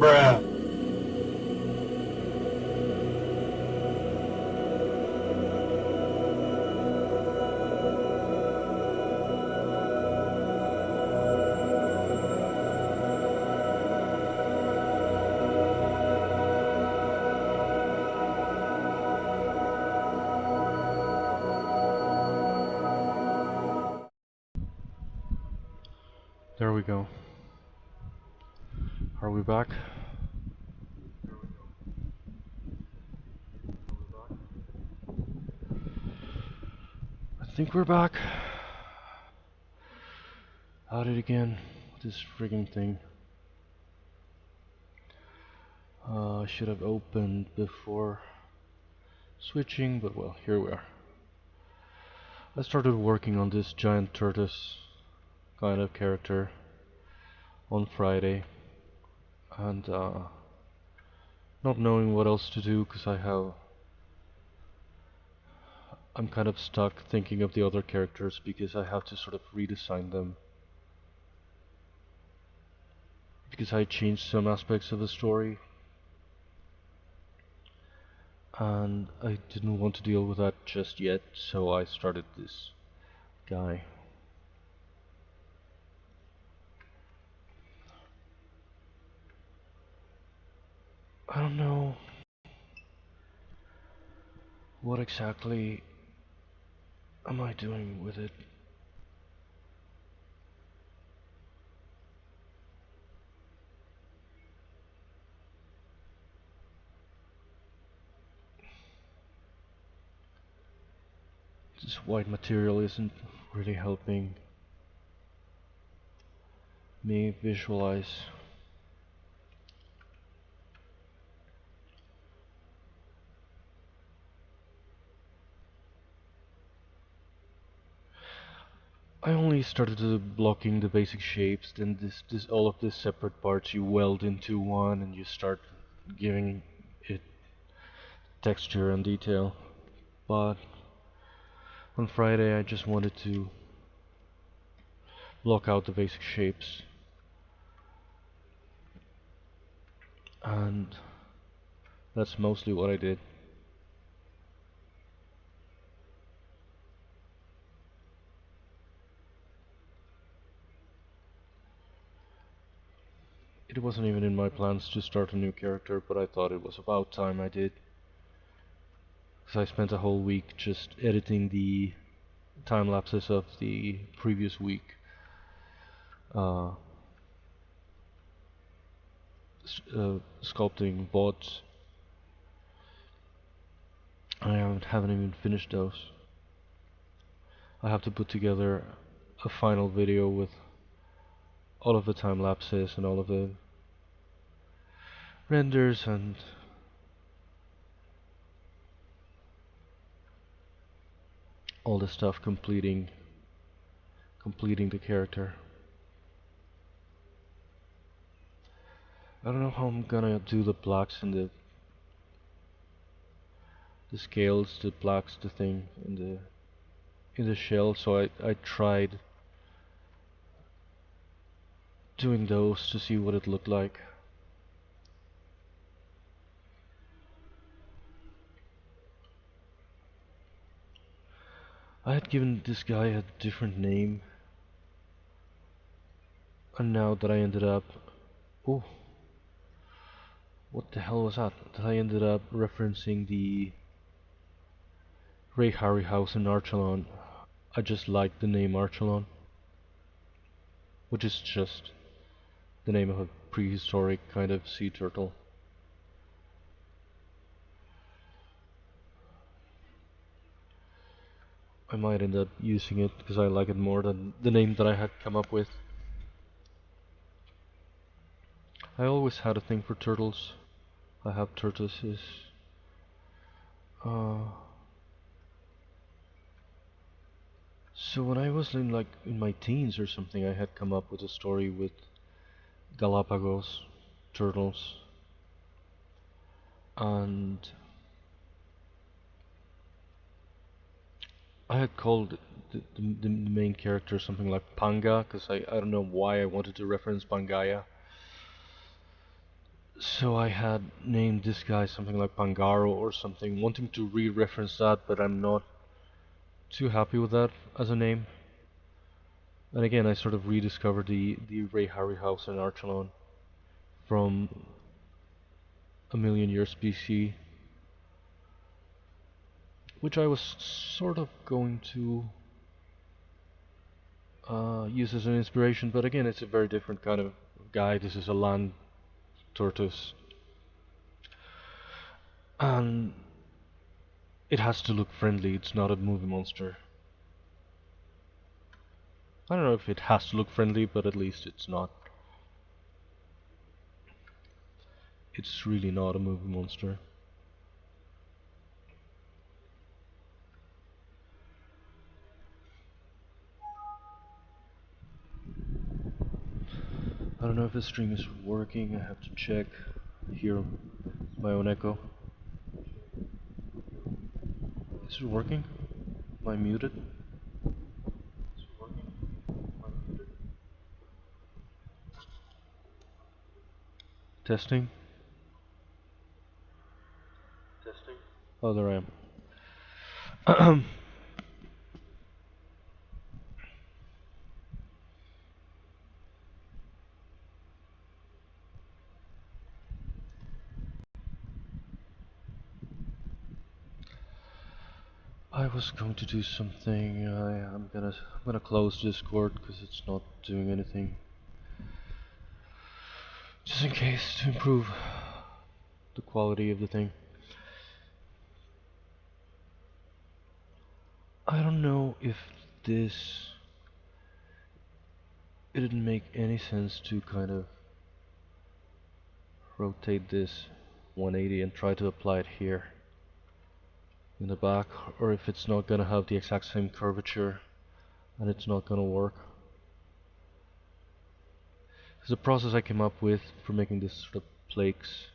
Bruh. There we go. Are we back? I think we're back. At it again with this frigging thing. I should have opened before switching, but well, here we are. I started working on this giant tortoise kind of character on Friday, and not knowing what else to do because I'm kind of stuck thinking of the other characters because I have to sort of redesign them because I changed some aspects of the story and I didn't want to deal with that just yet, so I started this guy. I don't know what exactly am I doing with it. This white material isn't really helping me visualize. I only started blocking the basic shapes, then this all of these separate parts you weld into one and you start giving it texture and detail. But on Friday I just wanted to block out the basic shapes, and that's mostly what I did. It wasn't even in my plans to start a new character, but I thought it was about time I did. Because I spent a whole week just editing the time lapses of the previous week. Uh, Sculpting bots. I haven't even finished those. I have to put together a final video with all of the time lapses and all of the renders and all the stuff completing the character. I don't know how I'm gonna do the blacks and the scales, the blacks, the thing in the shell. So I tried doing those to see what it looked like. I had given this guy a different name, and now that I ended up, oh, what the hell was that? That I ended up referencing the Ray Harryhausen Archelon. I just like the name Archelon, which is just the name of a prehistoric kind of sea turtle. I might end up using it because I like it more than the name that I had come up with. I always had a thing for turtles. I have tortoises. Uh, so when I was in my teens or something, I had come up with a story with Galapagos turtles, and I had called the main character something like Panga because I don't know why I wanted to reference Pangaya. So I had named this guy something like Pangaro or something, wanting to re-reference that, but I'm not too happy with that as a name. And again, I sort of rediscovered the Ray Harry house in Archelon from a million years BC, which I was sort of going to use as an inspiration, but again, it's a very different kind of guy. This is a land tortoise, and it has to look friendly. It's not a movie monster. I don't know if it has to look friendly, but at least it's not. It's really not a movie monster. I don't know if the stream is working. I have to check. Hear my own echo. Is it working? Am I muted? Testing. Oh, there I am. I was going to do something. I'm gonna close Discord because it's not doing anything. Just in case to improve the quality of the thing. I don't know if this it didn't make any sense to kind of rotate this 180 and try to apply it here in the back, or if it's not gonna have the exact same curvature and it's not gonna work. The process I came up with for making this sort of plaques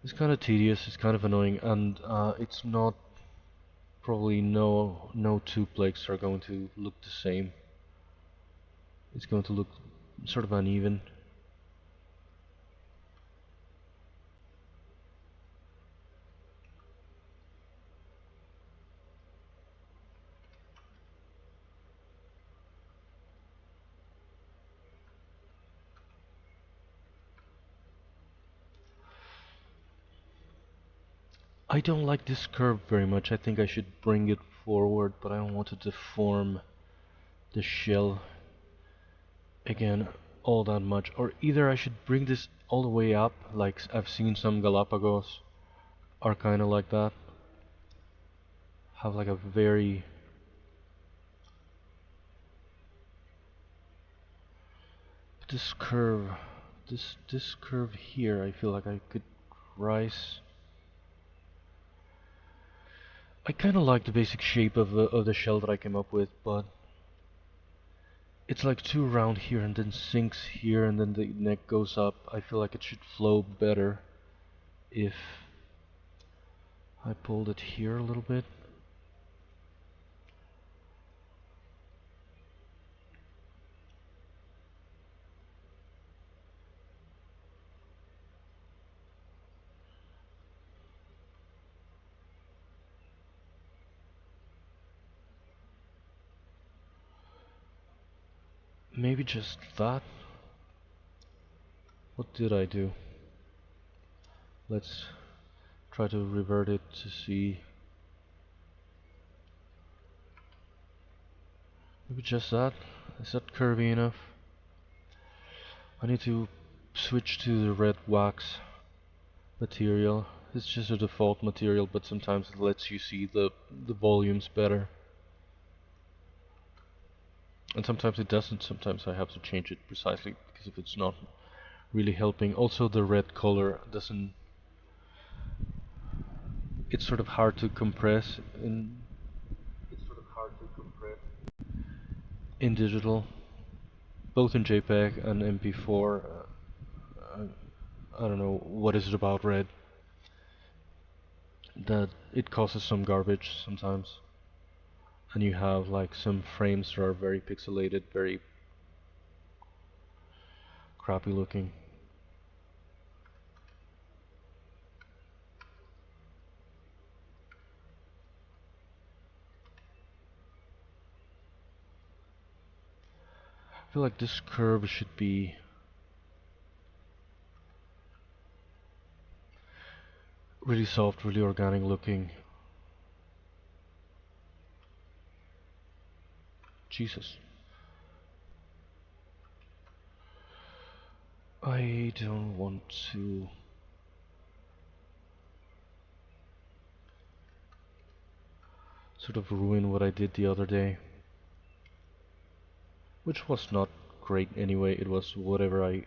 is kind of tedious, it's kind of annoying, and it's not probably no two plaques are going to look the same. It's going to look sort of uneven. I don't like this curve very much. I think I should bring it forward, but I don't want to deform the shell again all that much. Or either I should bring this all the way up, like I've seen some Galapagos are kind of like that. Have like a very this curve, this curve here. I feel like I could rise. I kind of like the basic shape of the shell that I came up with, but it's like too round here and then sinks here and then the neck goes up. I feel like it should flow better if I pulled it here a little bit. Maybe just that. What did I do? Let's try to revert it to see. Maybe just that. Is that curvy enough? I need to switch to the red wax material. It's just a default material, but sometimes it lets you see the volumes better. And sometimes it doesn't. Sometimes I have to change it precisely because if it's not really helping. Also the red color doesn't, it's sort of hard to compress in digital, both in JPEG and MP4. I don't know what is it about red that it causes some garbage sometimes, and you have like some frames that are very pixelated, very crappy looking. feel like this curve should be really soft, really organic looking. Jesus. I don't want to sort of ruin what I did the other day, which was not great anyway. It was whatever I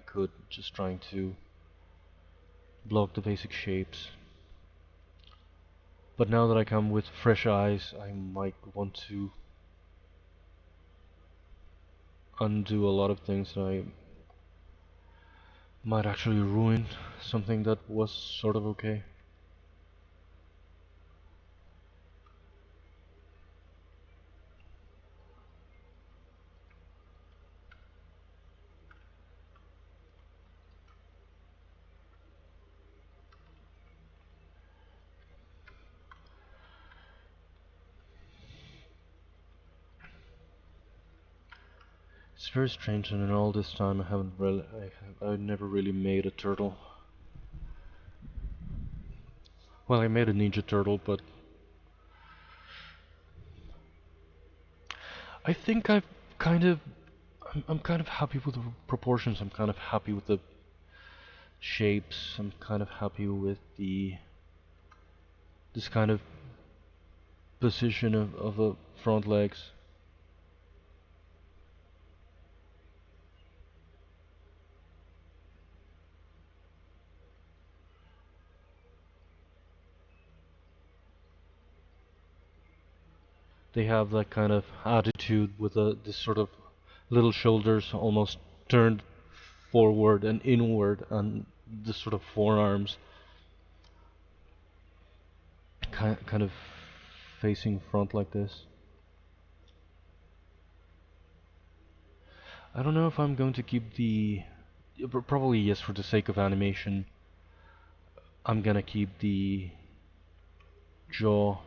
could, just trying to block the basic shapes. But now that I come with fresh eyes, I might want to undo a lot of things that I might actually ruin something that was sort of okay. It's very strange, and in all this time I've never really made a turtle. Well, I made a ninja turtle, but I think I've kind of I'm kind of happy with the proportions. I'm kind of happy with the shapes. I'm kind of happy with this kind of position of the front legs. They have that kind of attitude with this sort of little shoulders almost turned forward and inward, and the sort of forearms kind of facing front like this. I don't know if I'm going to keep the... Probably yes, for the sake of animation. I'm gonna keep the jaw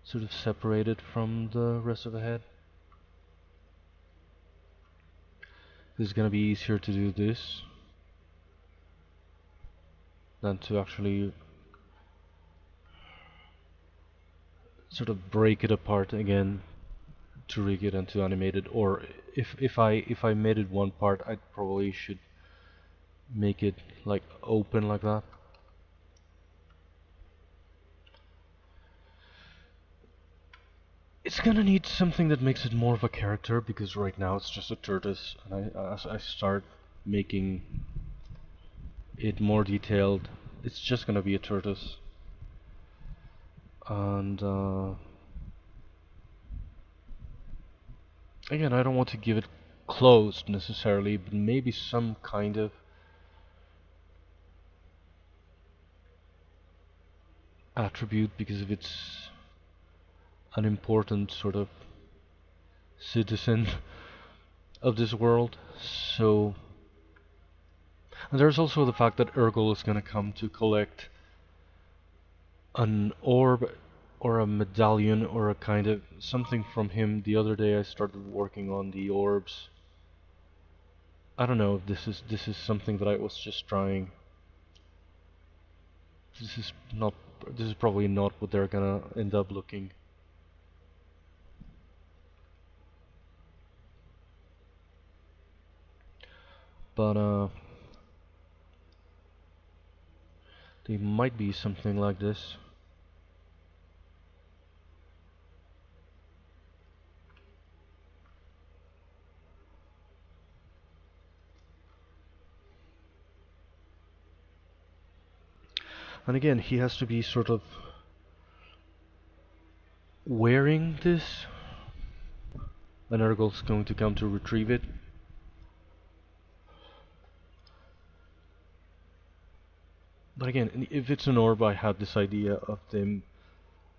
sort of separated from the rest of the head. It's gonna be easier to do this than to actually sort of break it apart again to rig it and to animate it. Or if I made it one part, I probably should make it like open like that. It's gonna need something that makes it more of a character, because right now it's just a tortoise, and as I start making it more detailed, it's just gonna be a tortoise. And again, I don't want to give it closed necessarily, but maybe some kind of attribute, because if it's an important sort of citizen of this world. So, and there's also the fact that Ergol is gonna come to collect an orb or a medallion or a kind of something from him. The other day I started working on the orbs. I don't know if this is something that I was just trying. This is not this is probably not what they're gonna end up looking. But they might be something like this. And again, he has to be sort of wearing this, and Ergol's going to come to retrieve it. But again, if it's an orb, I had this idea of them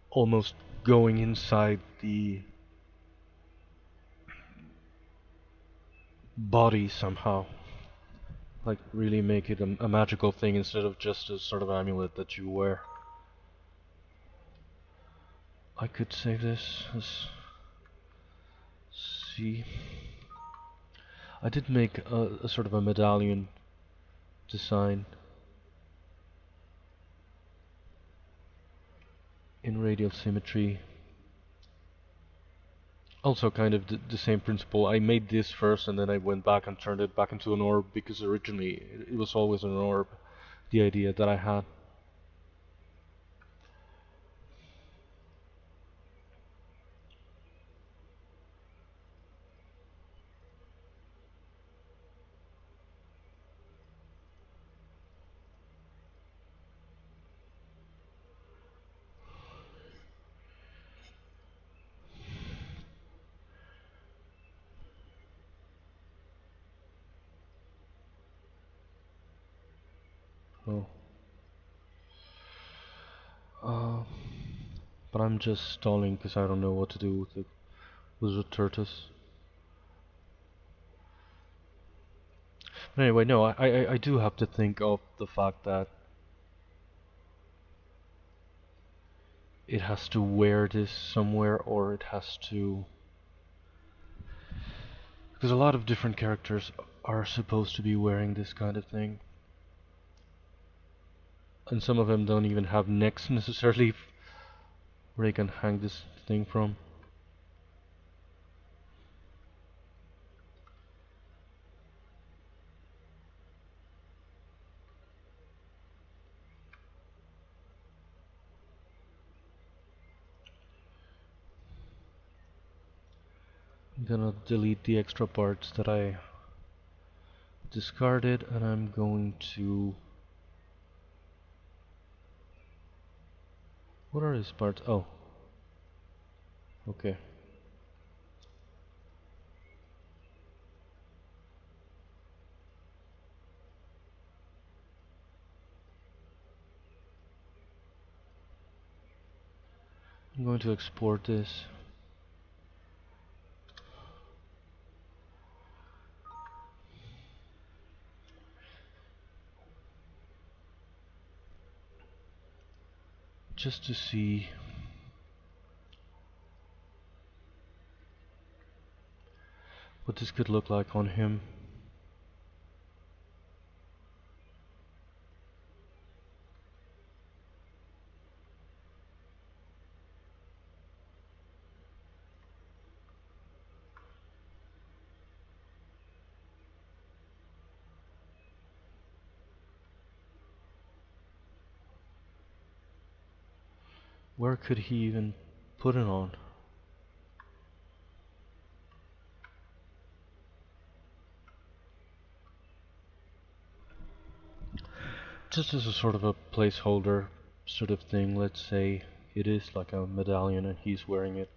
almost going inside the body somehow. Like really make it a magical thing instead of just a sort of amulet that you wear. I could save this as see. I did make a sort of a medallion design in radial symmetry. Also kind of the same principle. I made this first and then I went back and turned it back into an orb because originally it was always an orb, the idea that I had. Oh. Uh, but I'm just stalling because I don't know what to do with the lizard tortoise. But anyway, no, I do have to think of the fact that it has to wear this somewhere, or it has to... Because a lot of different characters are supposed to be wearing this kind of thing. And some of them don't even have necks necessarily where they can hang this thing from. I'm gonna delete the extra parts that I discarded, and I'm going to... What are these parts? Oh. Okay. I'm going to export this. Just to see what this could look like on him. Where could he even put it on? Just as a sort of a placeholder sort of thing, let's say it is like a medallion and he's wearing it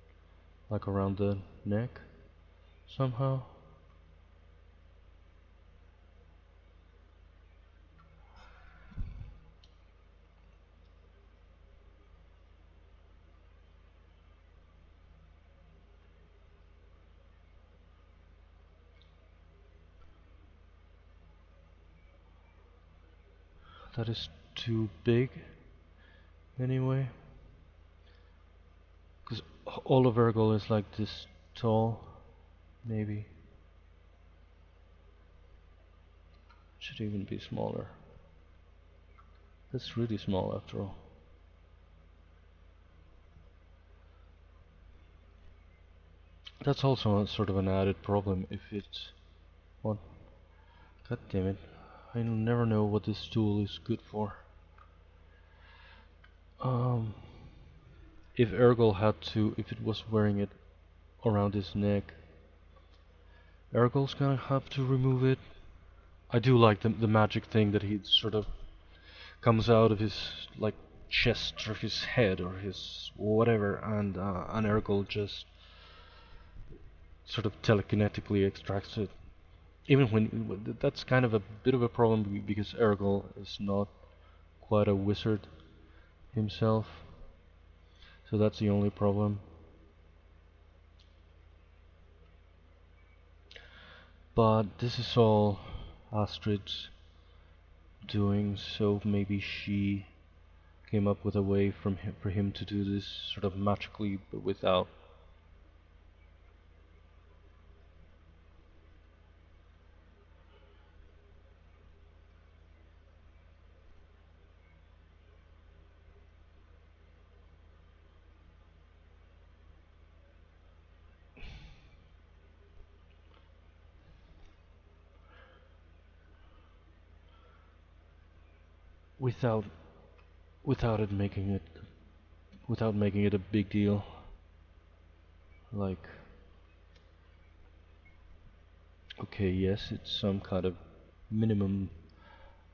like around the neck somehow. That is too big anyway. Because all of Ergol is like this tall, maybe. Should even be smaller. That's really small after all. That's also a sort of an added problem if it's... What? God damn it. I never know what this tool is good for. If Ergol had to, if it was wearing it around his neck, Ergol's gonna have to remove it. I do like the magic thing that he sort of comes out of his like chest or his head or his whatever, and Ergol just sort of telekinetically extracts it. Even when that's kind of a bit of a problem because Ergol is not quite a wizard himself, so that's the only problem. But this is all Astrid's doing, so maybe she came up with a way for him to do this sort of magically, but without without without it making it without making it a big deal. Like, okay, yes, it's some kind of minimum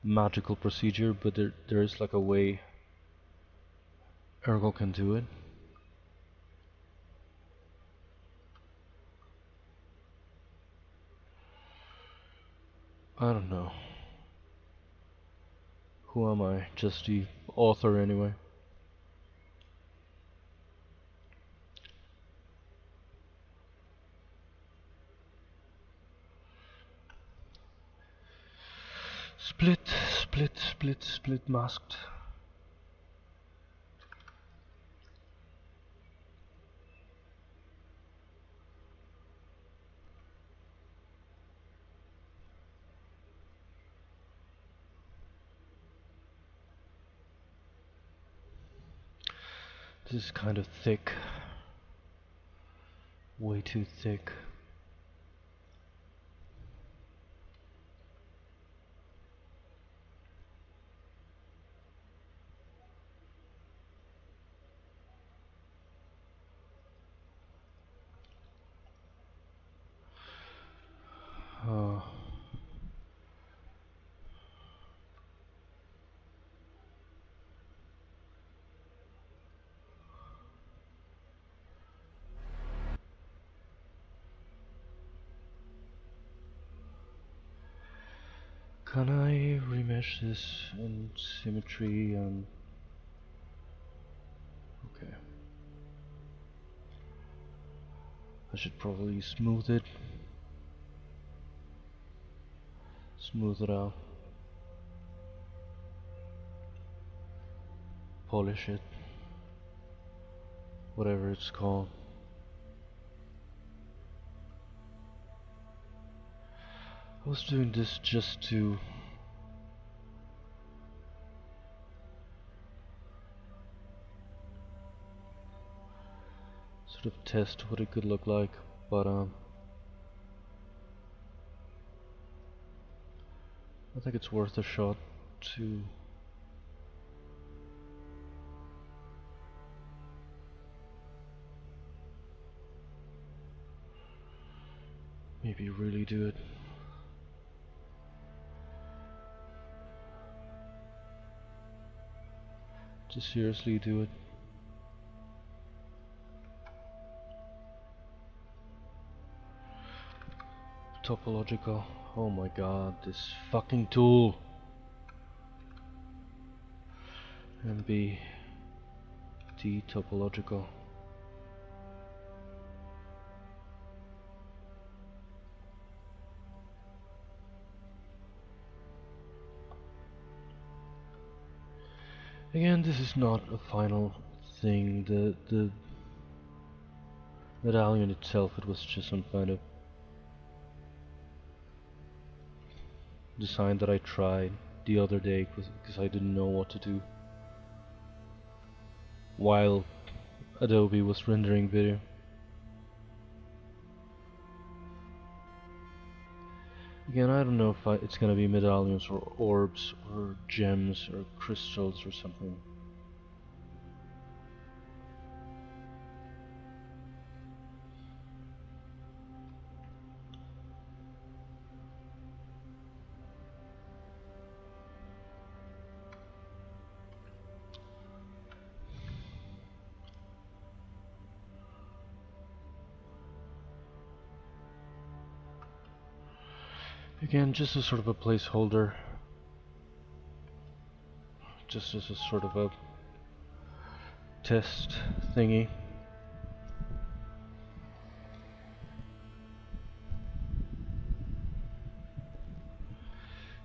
magical procedure, but there is like a way Ergol can do it. I don't know. Who am I? Just the author anyway. Split, split, split, split masked. This is kind of thick. Way too thick. Uh, can I remesh this in symmetry and... Okay. I should probably smooth it. Smooth it out. Polish it. Whatever it's called. I was doing this just to sort of test what it could look like, but I think it's worth a shot to maybe really do it. To seriously do it. Topological. Oh my god, this fucking tool. And be topological. Again, this is not a final thing. The medallion itself, it was just some kind of design that I tried the other day because I didn't know what to do while Adobe was rendering video. Again, I don't know if it's gonna be medallions or orbs or gems or crystals or something. Again, just as sort of a placeholder, just as a sort of a test thingy.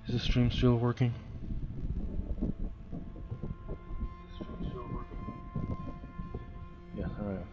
Is the stream still working? Yeah, alright.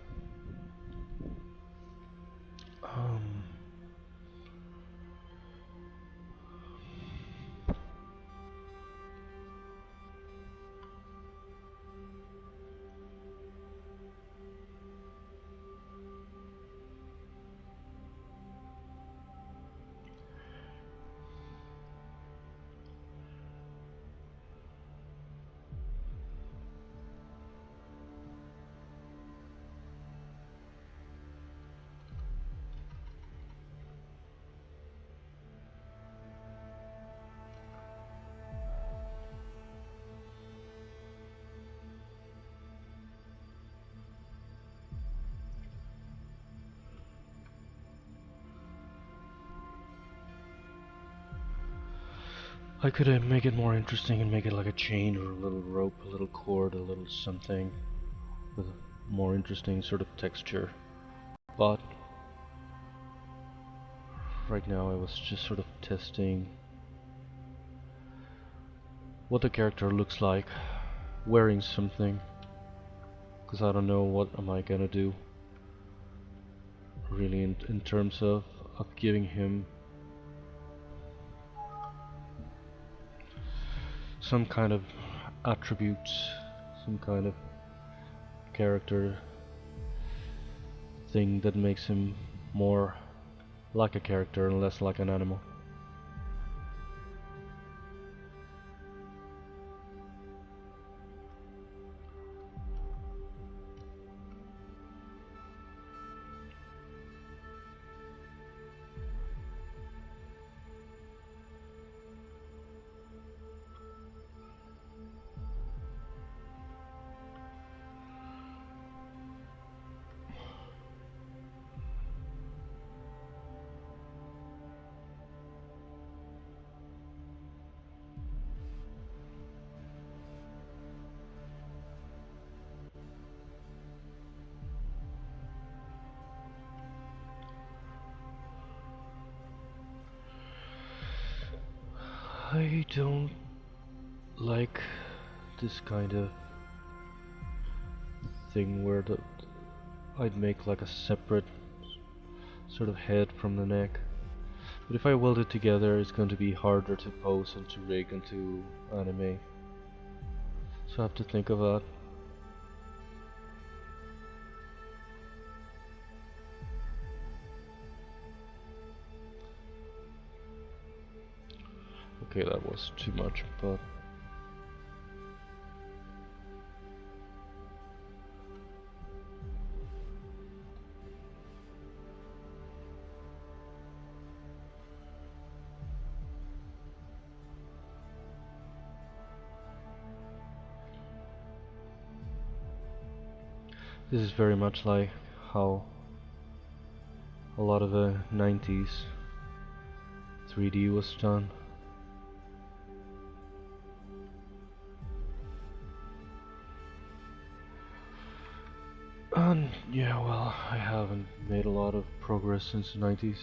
I could make it more interesting and make it like a chain or a little rope, a little cord, a little something with a more interesting sort of texture. But right now I was just sort of testing what the character looks like wearing something, because I don't know what am I gonna do really in terms of giving him some kind of attributes, some kind of character thing that makes him more like a character and less like an animal. I don't like this kind of thing where I'd make like a separate sort of head from the neck. But if I weld it together, it's going to be harder to pose and to rig and to animate. So I have to think of that. Okay, that was too much, but this is very much like how a lot of the 90s 3D was done. And yeah, well, I haven't made a lot of progress since the 90s.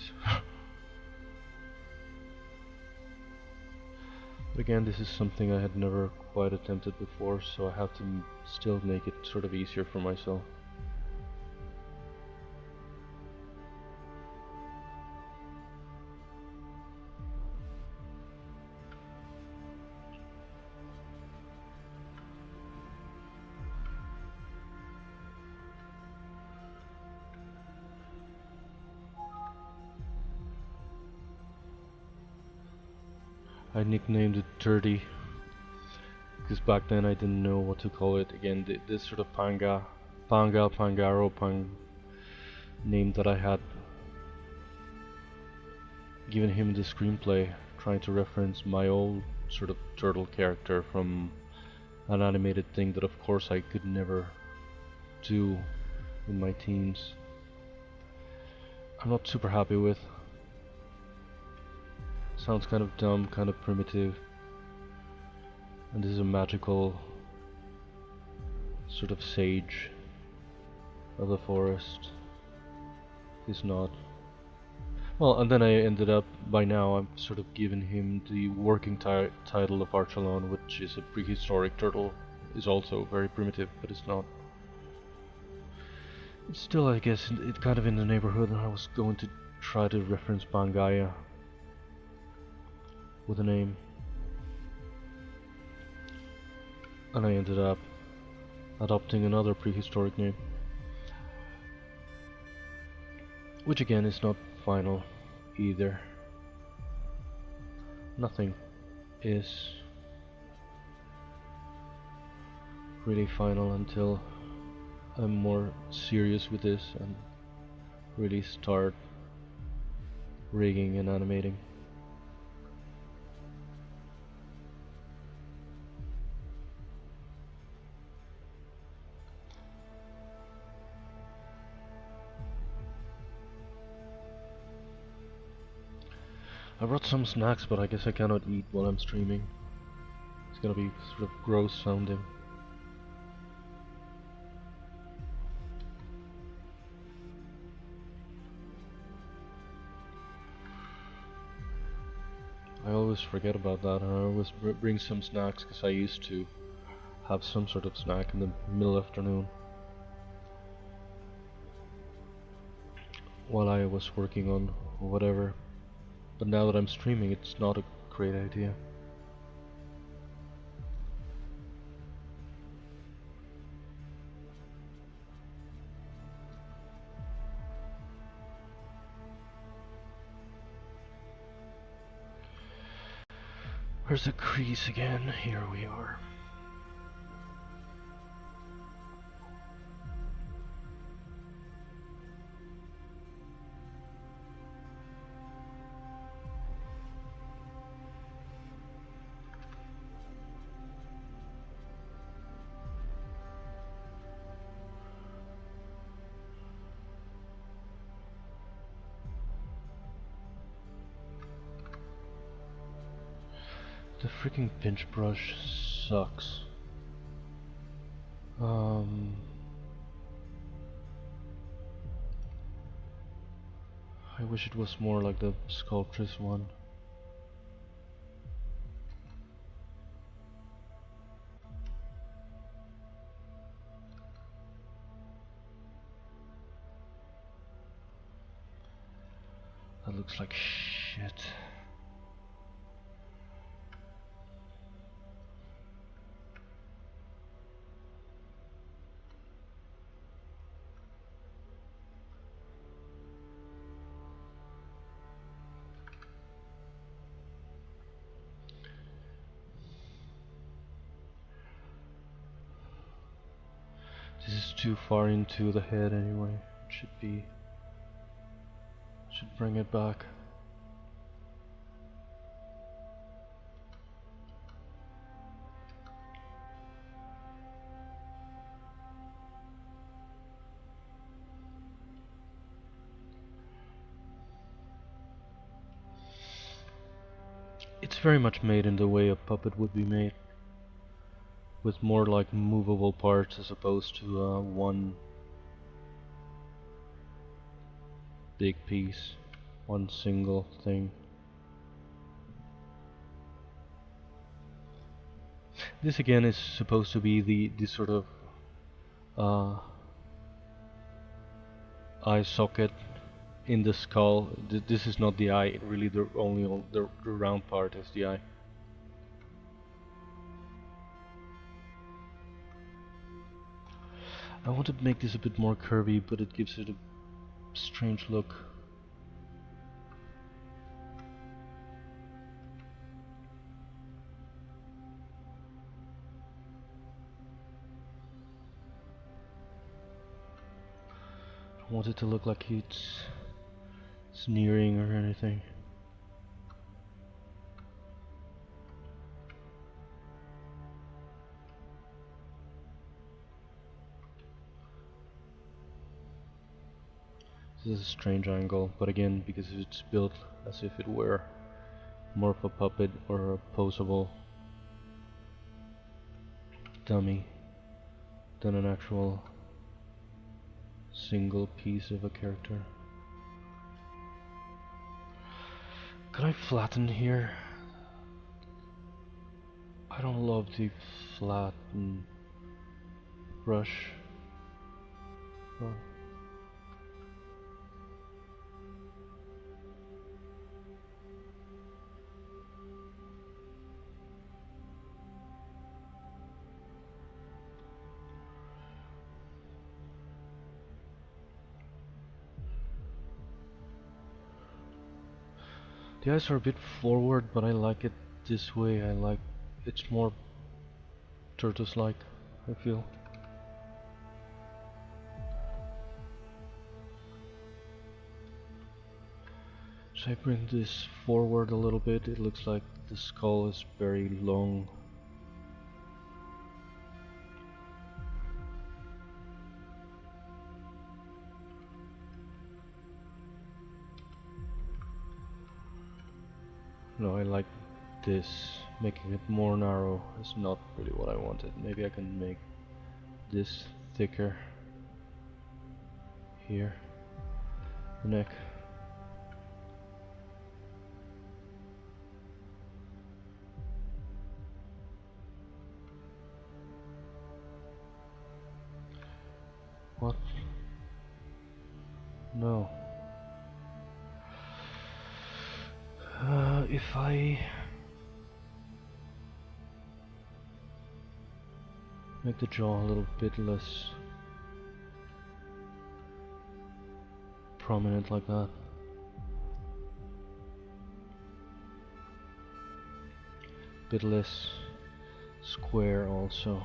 But again, this is something I had never quite attempted before, so I have to still make it sort of easier for myself. I nicknamed it Dirty because back then I didn't know what to call it. Again, this sort of Pangaro name that I had given him in the screenplay, trying to reference my old sort of turtle character from an animated thing that of course I could never do in my teens. I'm not super happy with. Sounds kind of dumb, kind of primitive. And this is a magical sort of sage of the forest. He's not. Well, and then I ended up, by now, I'm sort of given him the working title of Archelon, which is a prehistoric turtle. Is also very primitive, but it's not. It's still, I guess, it's kind of in the neighborhood. I was going to try to reference Pangaea with a name, and I ended up adopting another prehistoric name, which again is not final either. Nothing is really final until I'm more serious with this and really start rigging and animating. I brought some snacks, but I guess I cannot eat while I'm streaming. It's gonna be sort of gross sounding. I always forget about that, and I always bring some snacks because I used to have some sort of snack in the middle afternoon while I was working on whatever. But now that I'm streaming, it's not a great idea. Where's the crease again? Here we are. The freaking pinch brush sucks. I wish it was more like the Sculptress one. That looks like shit. This is too far into the head anyway. It should bring it back. It's very much made in the way a puppet would be made, with more like movable parts as opposed to one big piece, one single thing. This again is supposed to be the sort of eye socket in the skull. This is not the eye, really the round part is the eye. I want to make this a bit more curvy, but it gives it a strange look. I don't want it to look like it's sneering or anything. This is a strange angle, but again, because it's built as if it were more of a puppet or a posable dummy than an actual single piece of a character. Can I flatten here? I don't love the flatten brush. Oh. The eyes are a bit forward, but I like it this way. I like it's more tortoise-like, I feel. Should I bring this forward a little bit? It looks like the skull is very long. No, I like this. Making it more narrow is not really what I wanted. Maybe I can make this thicker here. The neck. What? No. If I make the jaw a little bit less prominent like that. Bit less square also.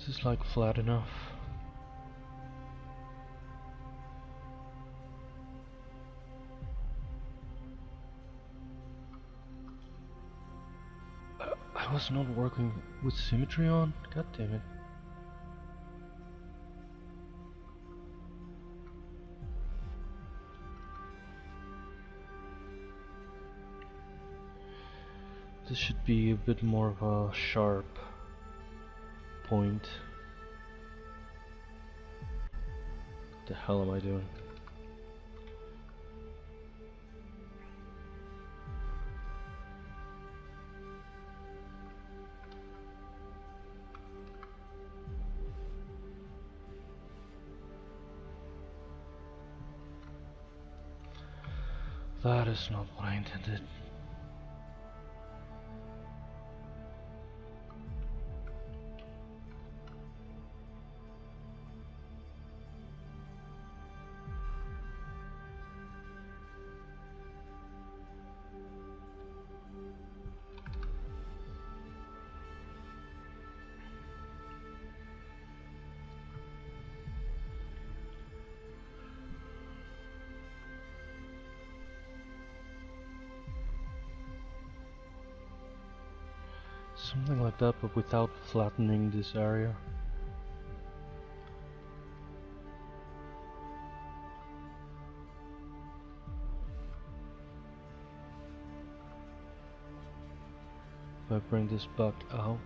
This is like flat enough. I was not working with symmetry on? God damn it. This should be a bit more of a sharp point. What the hell am I doing? That is not what I intended. Something like that, but without flattening this area. If I bring this back out,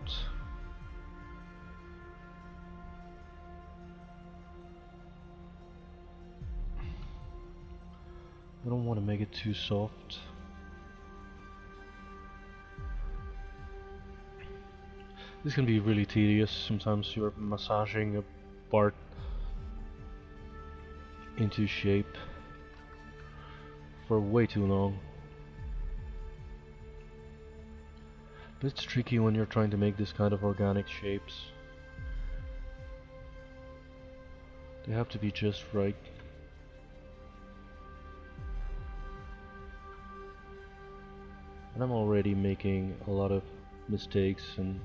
I don't want to make it too soft. This can be really tedious. Sometimes you're massaging a part into shape for way too long. But it's tricky when you're trying to make this kind of organic shapes. They have to be just right. And I'm already making a lot of mistakes and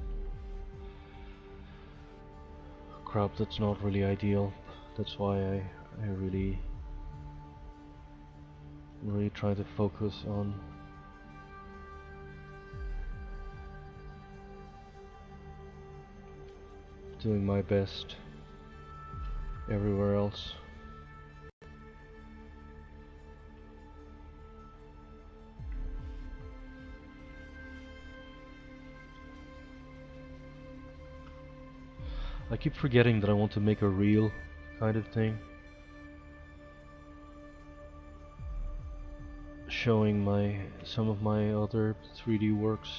crap that's not really ideal. That's why I really try to focus on doing my best everywhere else. I keep forgetting that I want to make a real kind of thing, showing some of my other 3D works.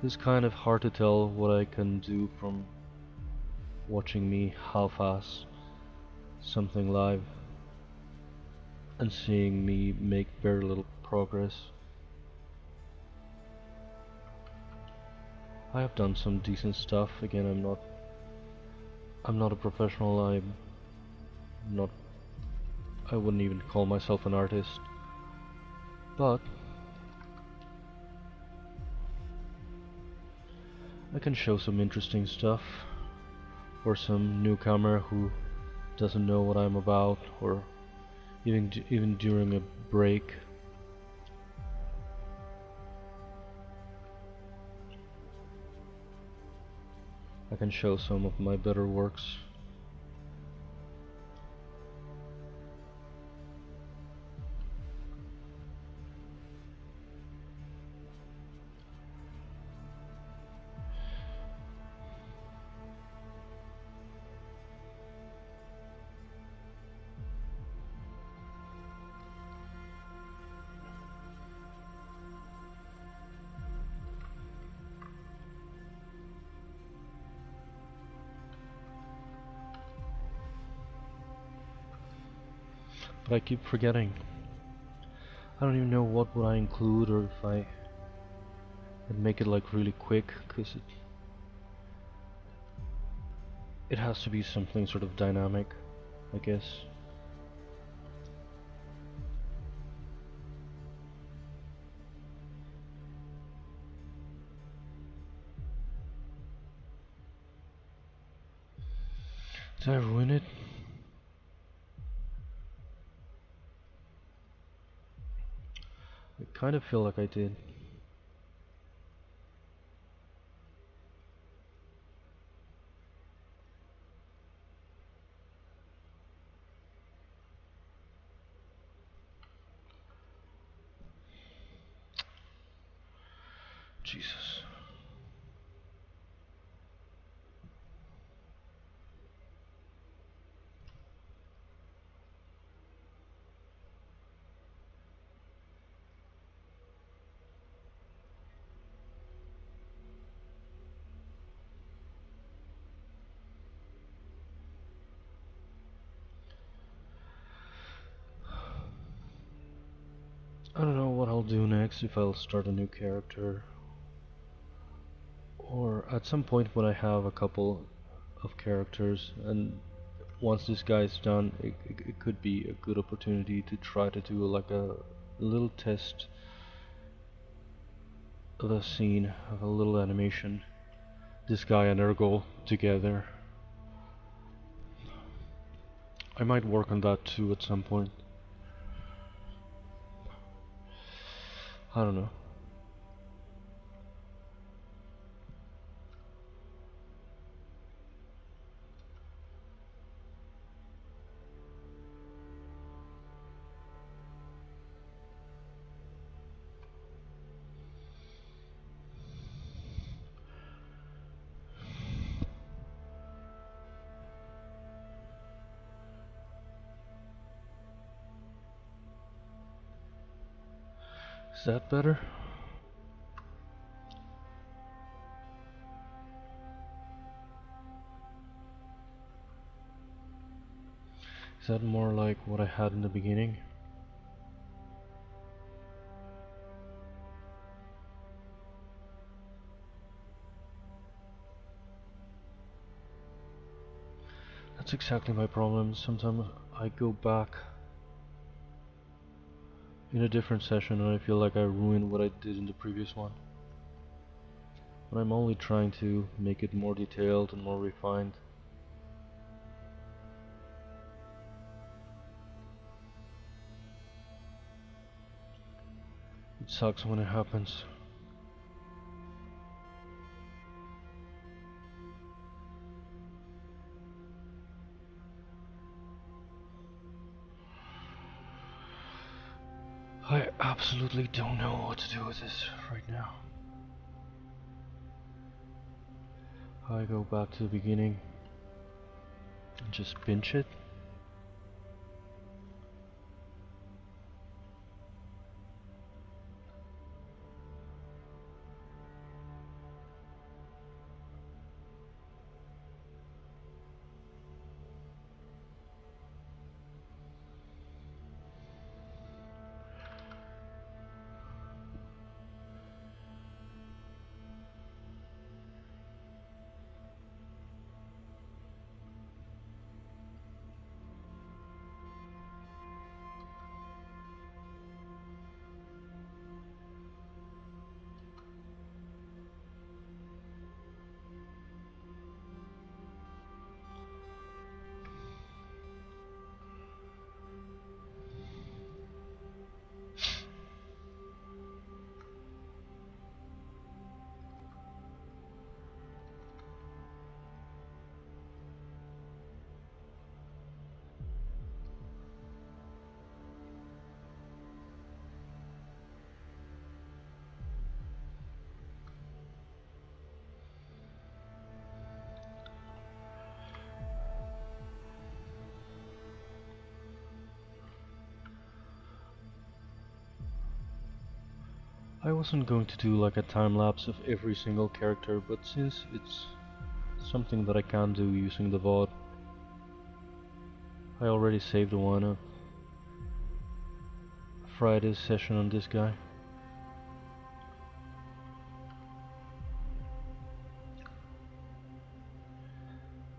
It's kind of hard to tell what I can do from watching me half-ass something live and seeing me make very little progress. I have done some decent stuff. Again, I'm not a professional. I wouldn't even call myself an artist. But I can show some interesting stuff for some newcomer who doesn't know what I'm about, or even during a break. I can show some of my better works. But I keep forgetting. I don't even know what would I include, or if I'd make it like really quick, because it has to be something sort of dynamic, I guess. Did I ruin it? I kind of feel like I did. Jesus. I don't know what I'll do next, if I'll start a new character, or at some point when I have a couple of characters, and once this guy's done, it could be a good opportunity to try to do like a little test of a scene, of a little animation. This guy and Ergol together. I might work on that too at some point. I don't know. Is that better? Is that more like what I had in the beginning? That's exactly my problem. Sometimes I go back in a different session and I feel like I ruined what I did in the previous one. But I'm only trying to make it more detailed and more refined. It sucks when it happens. I absolutely don't know what to do with this right now. I go back to the beginning and just pinch it. I wasn't going to do like a time lapse of every single character, but since it's something that I can do using the VOD, I already saved one of Friday's session on this guy.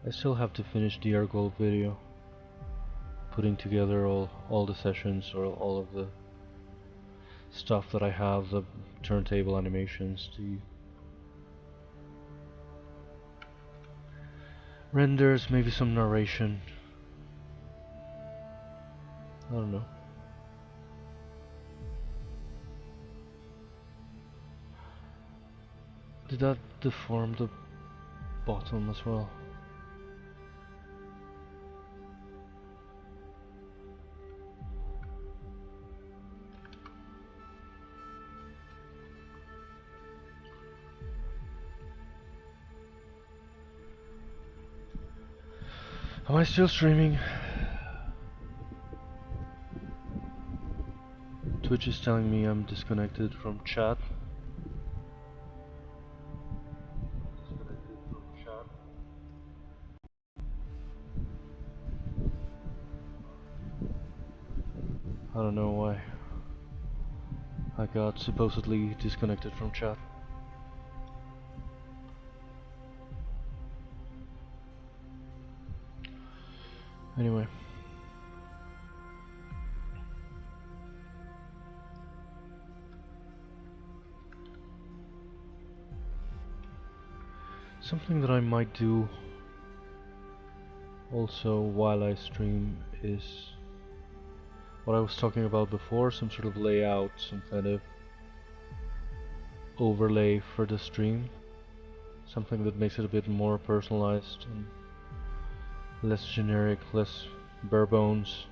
I still have to finish the Ergol video, putting together all the sessions or all of the stuff that I have, the turntable animations, the renders, maybe some narration. I don't know. Did that deform the bottom as well? Am I still streaming? Twitch is telling me I'm disconnected from chat. I don't know why I got supposedly disconnected from chat. Anyway. Something that I might do also while I stream is what I was talking about before, some sort of layout, some kind of overlay for the stream. Something that makes it a bit more personalized and less generic, less bare bones.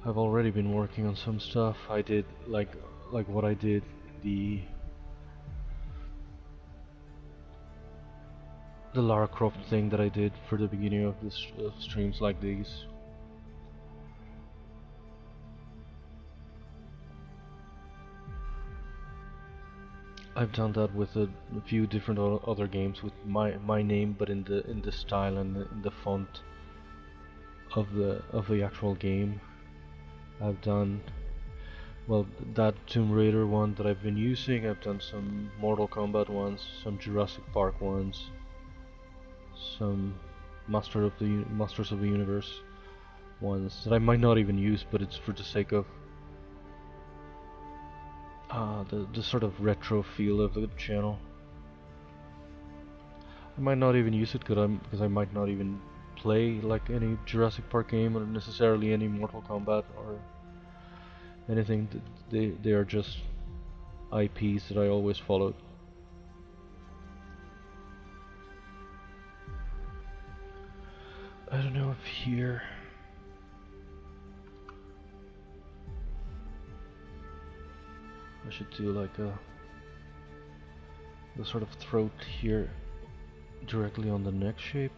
I've already been working on some stuff. I did like what I did the Lara Croft thing that I did for the beginning of this streams like these. I've done that with a few different other games with my name, but in the style and in the font of the actual game. I've done, well, that Tomb Raider one that I've been using. I've done some Mortal Kombat ones, some Jurassic Park ones, some Masters of the Universe ones that I might not even use, but it's for the sake of the sort of retro feel of the channel. I might not even use it because I might not even play like any Jurassic Park game or necessarily any Mortal Kombat or anything. They are just IPs that I always followed. I don't know if here I should do like the sort of throat here directly on the neck shape.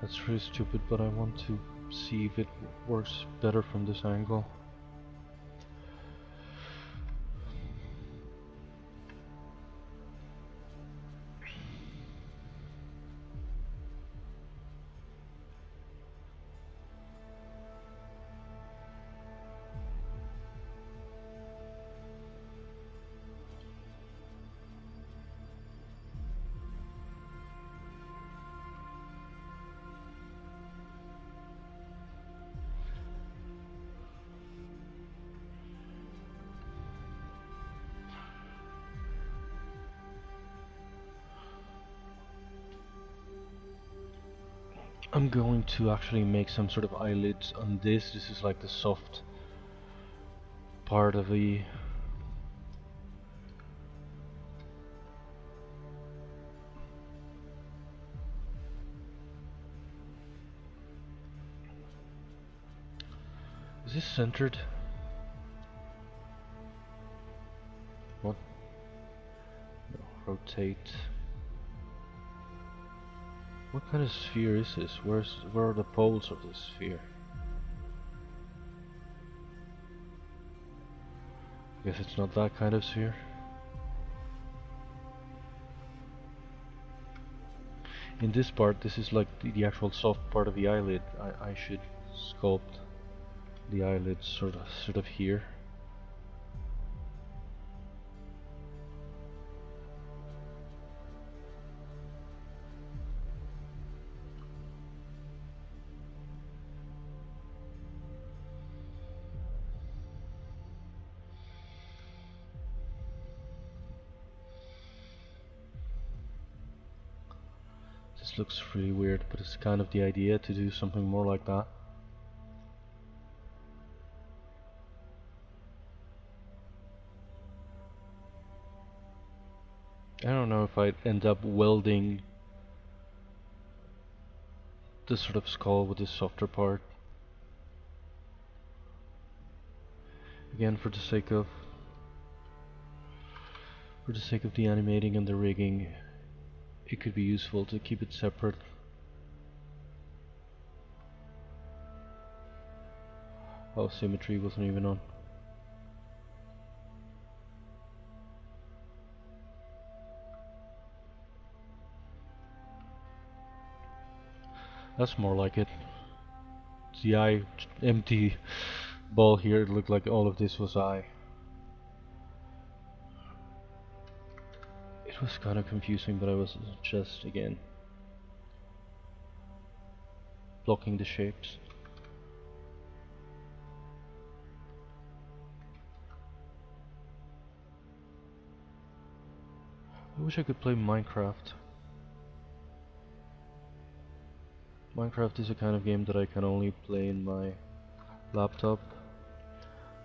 That's really stupid, but I want to see if it works better from this angle. I'm going to actually make some sort of eyelids on this. This is like the soft part of the Is this centered? What? No, rotate. What kind of sphere is this? Where are the poles of this sphere? I guess it's not that kind of sphere. In this part, this is like the actual soft part of the eyelid. I should sculpt the eyelid sort of here. This looks really weird, but it's kind of the idea to do something more like that. I don't know if I'd end up welding this sort of skull with this softer part. Again, for the sake of the animating and the rigging, it could be useful to keep it separate. Oh, symmetry wasn't even on. That's more like it. The eye, empty ball here, it looked like all of this was eye. It was kind of confusing, but I was just, again, blocking the shapes. I wish I could play Minecraft. Minecraft is a kind of game that I can only play in my laptop,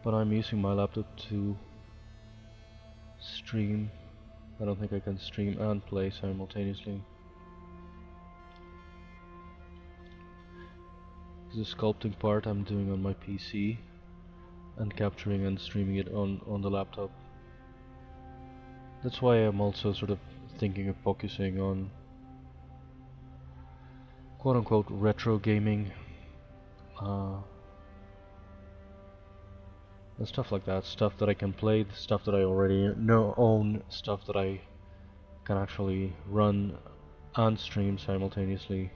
but I'm using my laptop to stream. I don't think I can stream and play simultaneously. The sculpting part I'm doing on my PC and capturing and streaming it on the laptop. That's why I'm also sort of thinking of focusing on quote-unquote retro gaming and stuff like that. Stuff that I can play, stuff that I already own, stuff that I can actually run and stream simultaneously.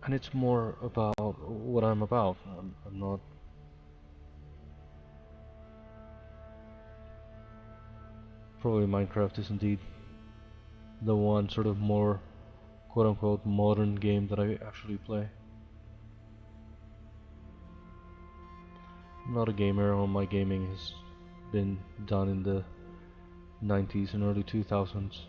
And it's more about what I'm about. I'm not probably Minecraft is indeed the one sort of more quote-unquote modern game that I actually play. I'm not a gamer. All my gaming has been done in the 90s and early 2000s.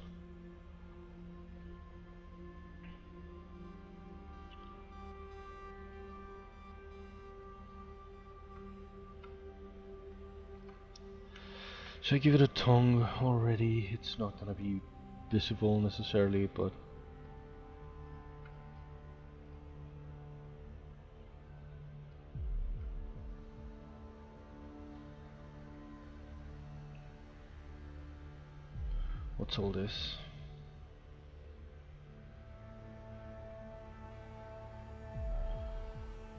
Should I give it a tongue already? It's not gonna be visible necessarily, but what's all this?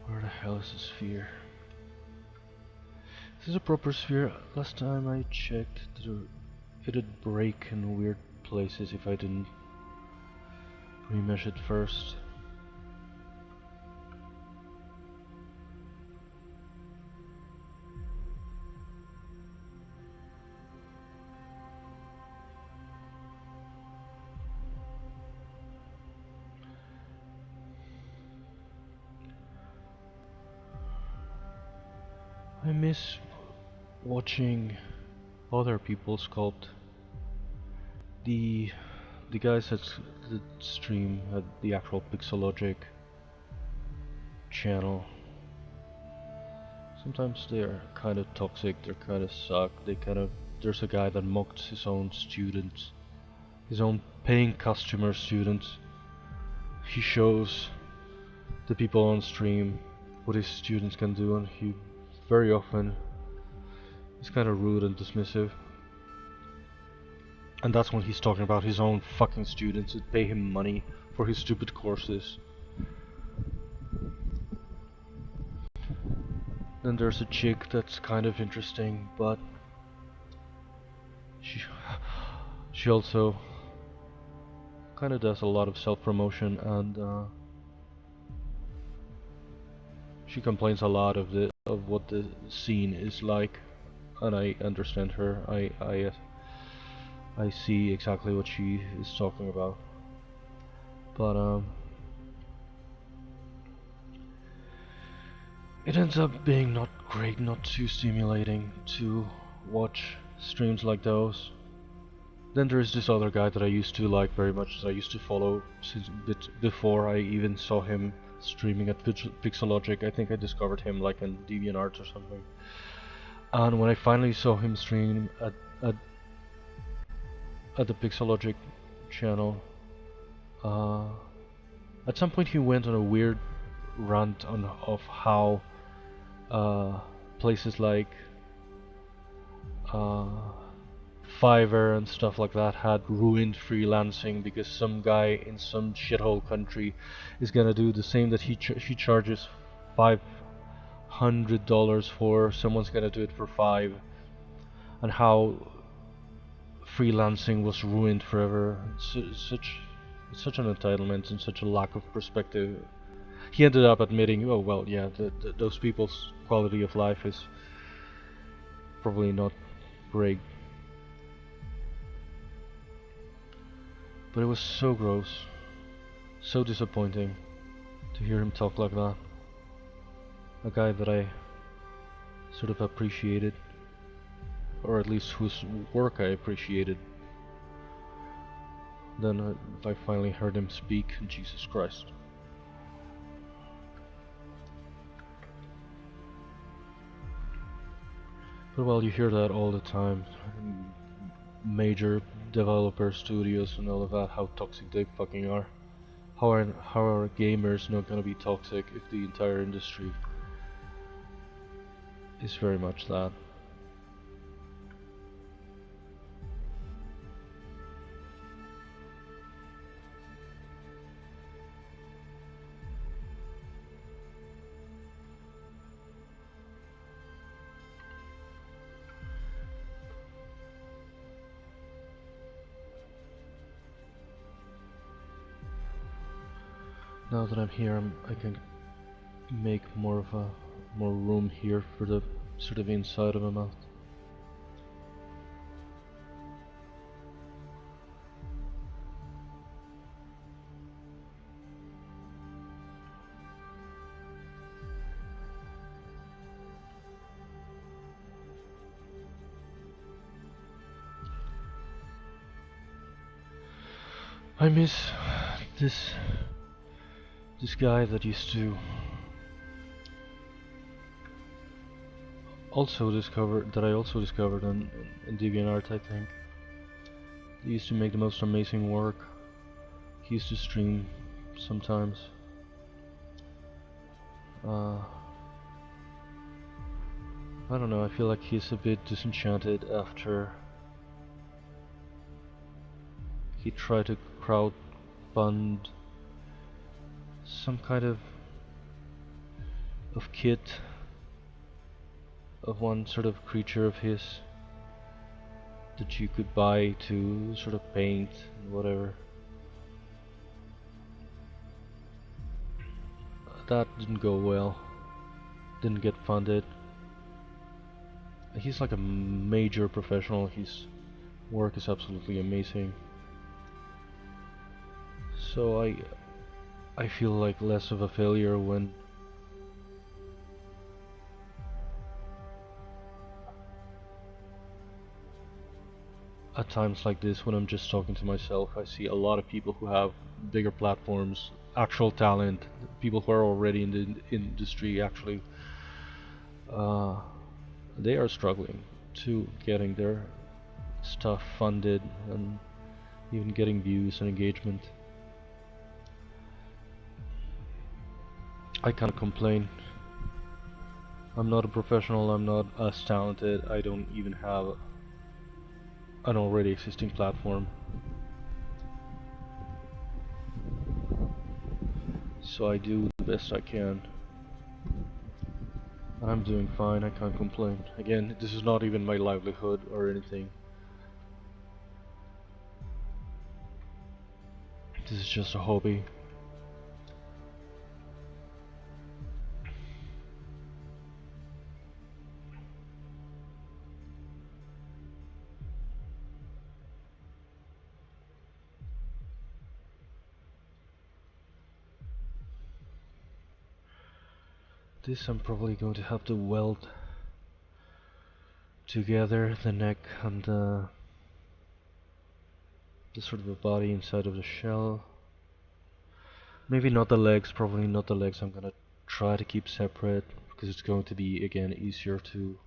Where the hell is the sphere? Is this a proper sphere? Last time I checked, it'd break in weird places if I didn't remesh it first. I miss watching other people sculpt. The the guys that stream at the actual Pixelogic channel, sometimes they're kind of toxic, they kind of suck, there's a guy that mocked his own students, his own paying customer students. He shows the people on stream what his students can do, and he very often is kind of rude and dismissive. And that's when he's talking about his own fucking students that pay him money for his stupid courses. Then there's a chick that's kind of interesting, but she also kind of does a lot of self-promotion, and she complains a lot of what the scene is like, and I understand her. I see exactly what she is talking about, but it ends up being not great, not too stimulating to watch streams like those. Then there's this other guy that I used to like very much, that I used to follow since before I even saw him streaming at Pixelogic. I think I discovered him like in DeviantArt or something. And when I finally saw him stream at the Pixelogic channel, at some point he went on a weird rant of how places like Fiverr and stuff like that had ruined freelancing because some guy in some shithole country is gonna do the same that he charges $500 for, someone's gonna do it for $5, and how freelancing was ruined forever. It's such an entitlement and such a lack of perspective. He ended up admitting, oh well, yeah, those people's quality of life is probably not great. But it was so gross, so disappointing to hear him talk like that. A guy that I sort of appreciated, or at least whose work I appreciated. Then I finally heard him speak, and Jesus Christ. But well, you hear that all the time. Major developer studios and all of that, how toxic they fucking are. How are gamers not gonna be toxic if the entire industry is very much that? Now that I'm here, I can make more room here for the sort of inside of a mouth. I miss this guy that used to I also discovered in DeviantArt, I think. He used to make the most amazing work. He used to stream sometimes. I don't know, I feel like he's a bit disenchanted after he tried to crowdfund some kind of kit of one sort of creature of his that you could buy to sort of paint and whatever. That didn't go well, didn't get funded. He's like a major professional, his work is absolutely amazing. So I feel like less of a failure when at times like this, when I'm just talking to myself, I see a lot of people who have bigger platforms, actual talent, people who are already in the industry actually, uh, they are struggling to getting their stuff funded and even getting views and engagement. I can't complain. I'm not a professional, I'm not as talented, I don't even have an already existing platform. So I do the best I can. And I'm doing fine, I can't complain. Again, this is not even my livelihood or anything. This is just a hobby. This I'm probably going to have to weld together, the neck and the sort of a body inside of the shell. Maybe not the legs, probably not the legs. I'm gonna try to keep separate because it's going to be again easier to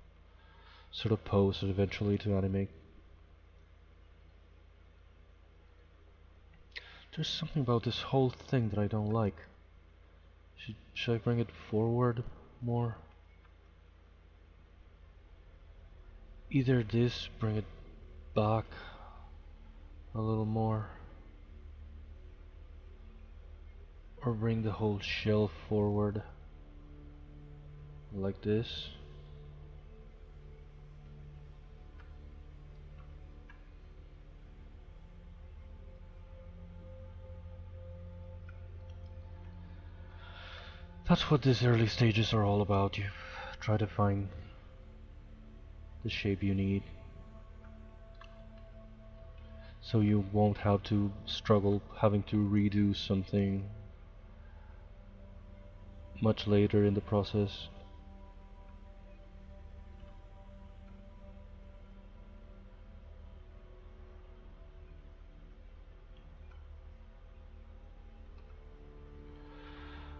sort of pose and eventually to animate. There's something about this whole thing that I don't like. Should I bring it forward more? Either this, bring it back a little more, or bring the whole shell forward like this. That's what these early stages are all about. You try to find the shape you need, so you won't have to struggle having to redo something much later in the process.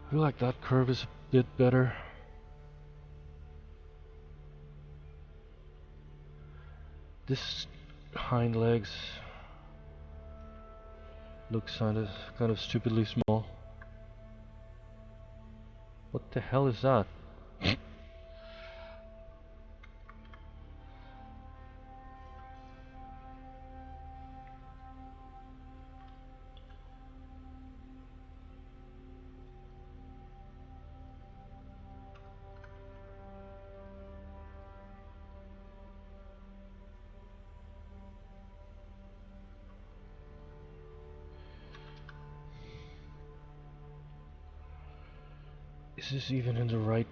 I feel like that curve is a bit better. This hind legs looks kind of stupidly small. What the hell is that? Is this even in the right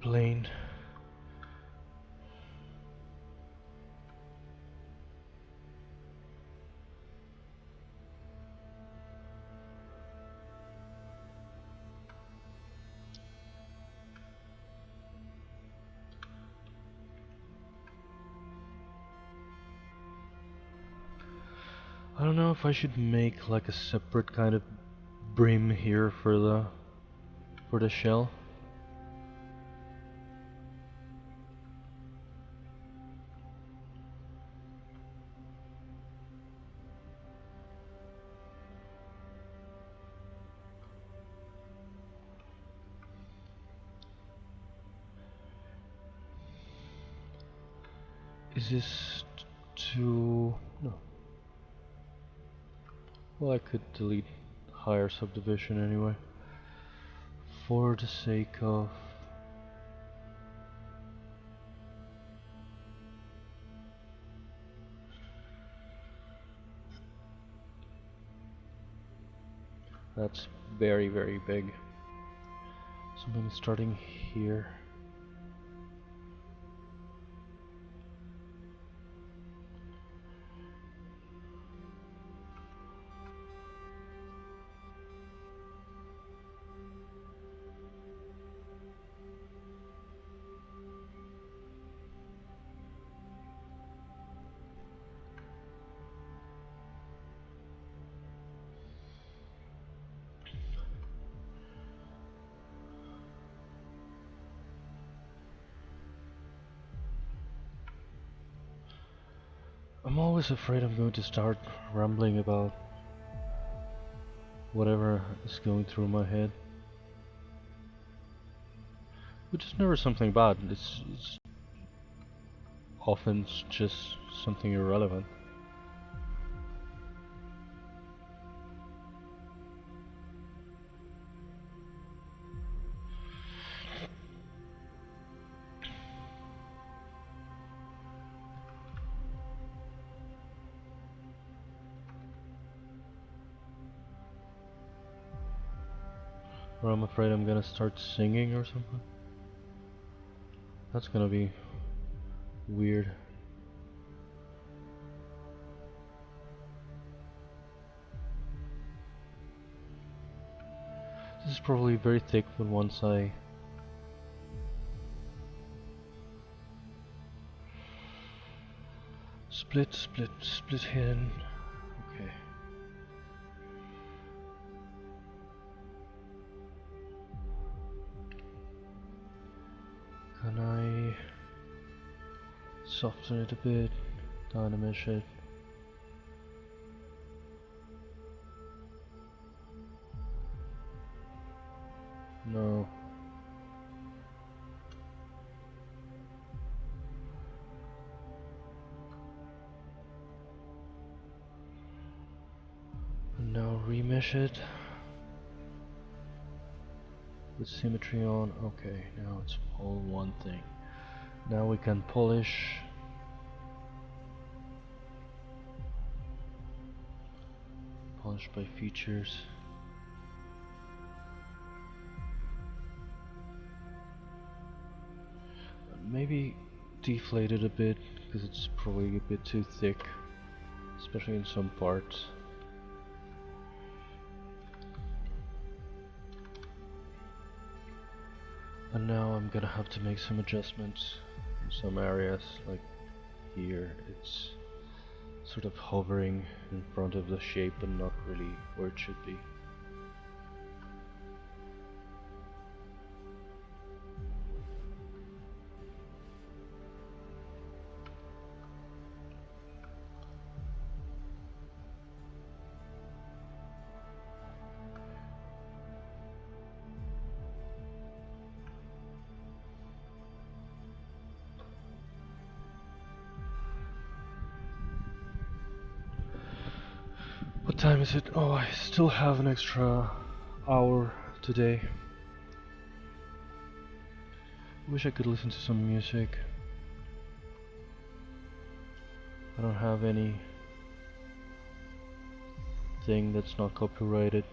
plane? I don't know if I should make like a separate kind of brim here for the shell. Is this too... no. Well, I could delete higher subdivision anyway, for the sake of... That's very, very big. Something starting here. I'm always afraid I'm going to start rambling about whatever is going through my head. Which is never something bad, it's often just something irrelevant. Or I'm afraid I'm gonna start singing or something. That's gonna be weird. This is probably very thick, but once I split hidden. Okay. Can I soften it a bit, dynamish it? No. And now remesh it with symmetry on. Okay, now it's all one thing. Now we can polish. Polish by features. Maybe deflate it a bit, because it's probably a bit too thick, especially in some parts. And now I'm gonna have to make some adjustments in some areas, like here it's sort of hovering in front of the shape and not really where it should be. What time is it? Oh, I still have an extra hour today. I wish I could listen to some music. I don't have any thing that's not copyrighted.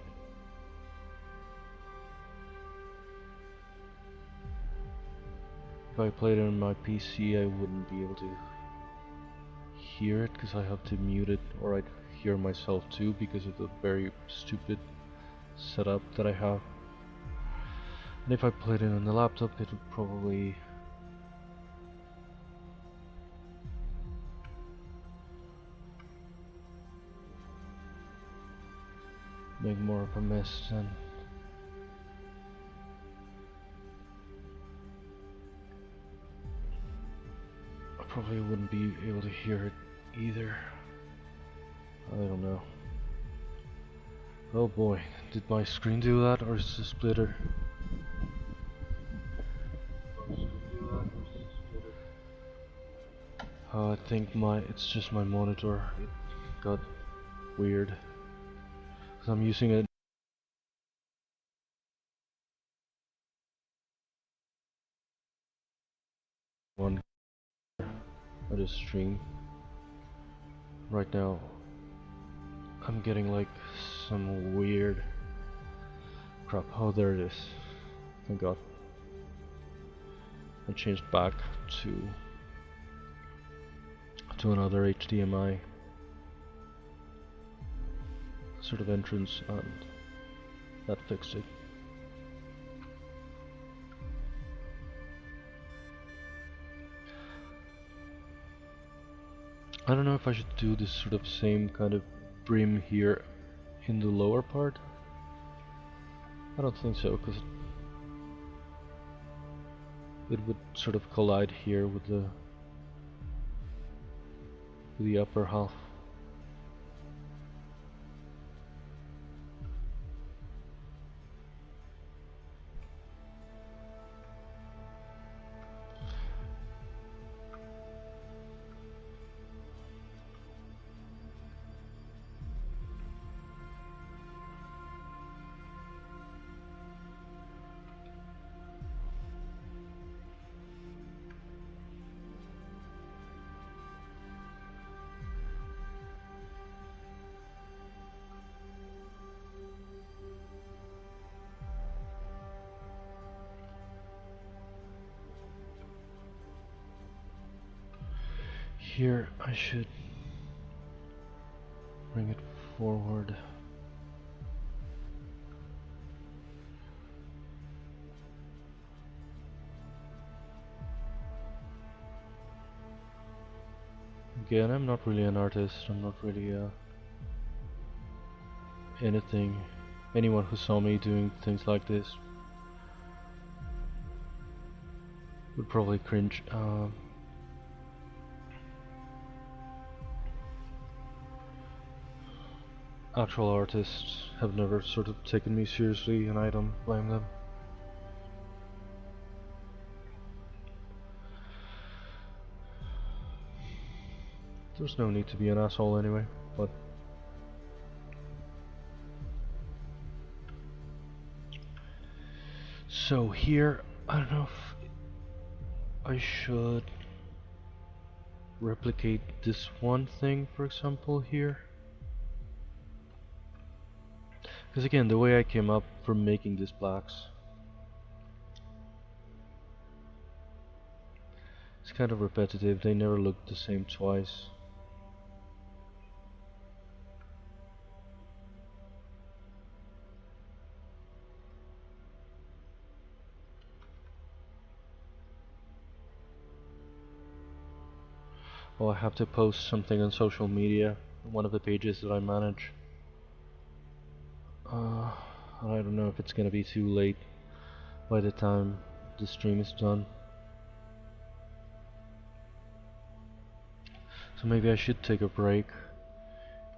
If I played it on my PC, I wouldn't be able to hear it because I have to mute it, or I'd hear myself too because of the very stupid setup that I have. And if I played it on the laptop, it would probably make more of a mess than I probably wouldn't be able to hear it either. I don't know. Oh boy, did my screen do that, or is it a splitter? I think it's just my monitor. It got weird. 'Cause I'm using it on the stream. Right now I'm getting like some weird crap. Oh, there it is. Thank God. I changed back to another HDMI sort of entrance, and that fixed it. I don't know if I should do this sort of same kind of brim here in the lower part. I don't think so, because it would sort of collide here with the the upper half. Here I should bring it forward. Again, I'm not really an artist, I'm not really anything. Anyone who saw me doing things like this would probably cringe. Actual artists have never sort of taken me seriously, and I don't blame them. There's no need to be an asshole anyway, but so here, I don't know if I should replicate this one thing, for example, here. Because again, the way I came up for making these blocks, it's kind of repetitive, they never look the same twice. Oh, I have to post something on social media, one of the pages that I manage. I don't know if it's gonna be too late by the time the stream is done. So maybe I should take a break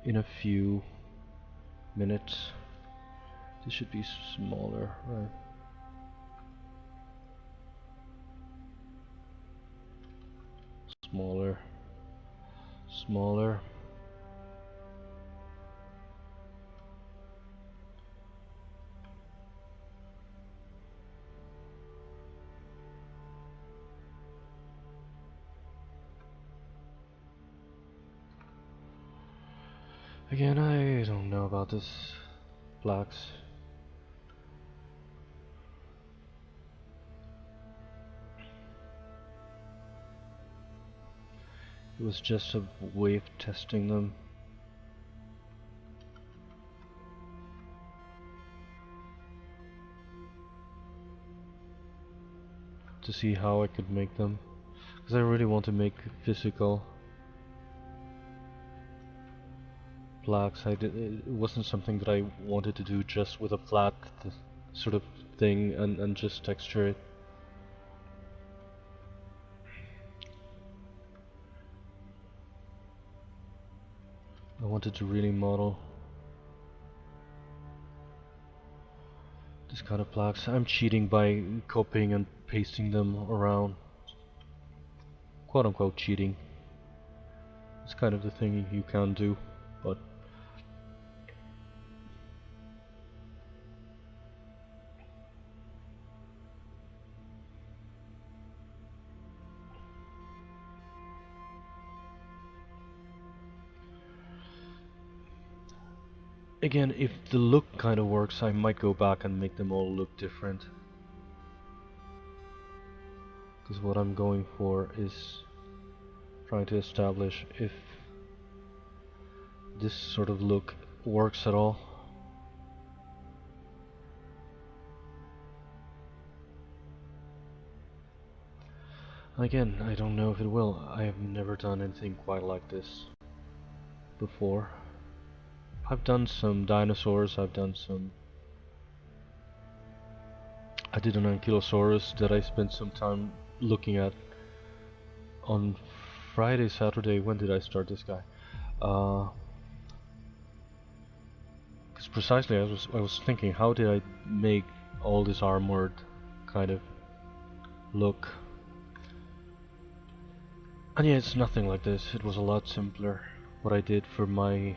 in a few minutes. This should be smaller, right? Smaller. Smaller. Again, I don't know about this blocks. It was just a way of testing them. To see how I could make them. Because I really want to make physical blocks. It wasn't something that I wanted to do just with a flat sort of thing and just texture it. I wanted to really model this kind of blocks. I'm cheating by copying and pasting them around. Quote unquote cheating. It's kind of the thing you can do, but again, if the look kind of works, I might go back and make them all look different. Because what I'm going for is trying to establish if this sort of look works at all. Again, I don't know if it will. I have never done anything quite like this before. I've done some dinosaurs, I did an ankylosaurus that I spent some time looking at on Friday, Saturday. When did I start this guy? Because precisely I was thinking, how did I make all this armored kind of look? And yeah, it's nothing like this. It was a lot simpler. What I did for my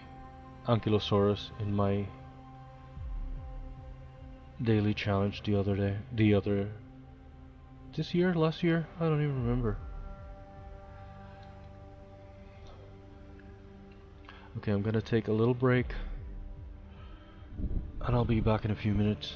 Ankylosaurus in my daily challenge this year, last year, I don't even remember. Okay, I'm gonna take a little break and I'll be back in a few minutes.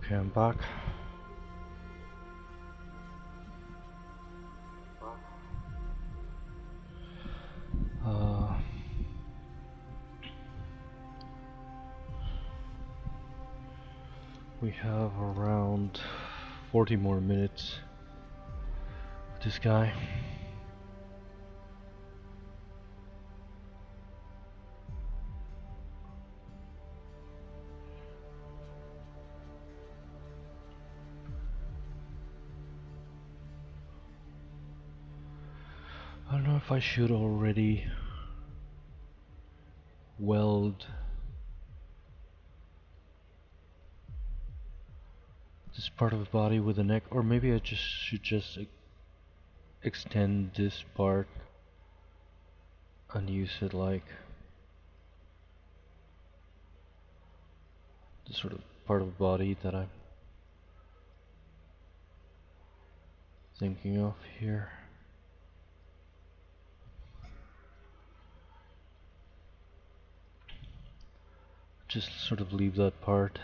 Okay, I'm back. We have around 40 more minutes with this guy. I don't know if I should already weld this part of the body with the neck, or maybe I should just extend this part and use it like the sort of part of the body that I'm thinking of here. Just sort of leave that part.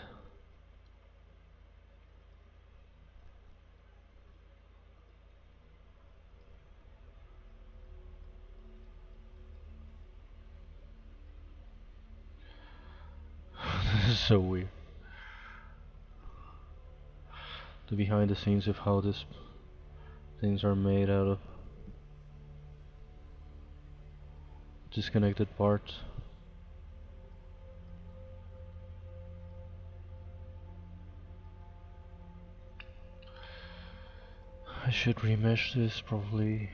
This is so weird. The behind the scenes of how these things are made out of disconnected parts. I should remesh this probably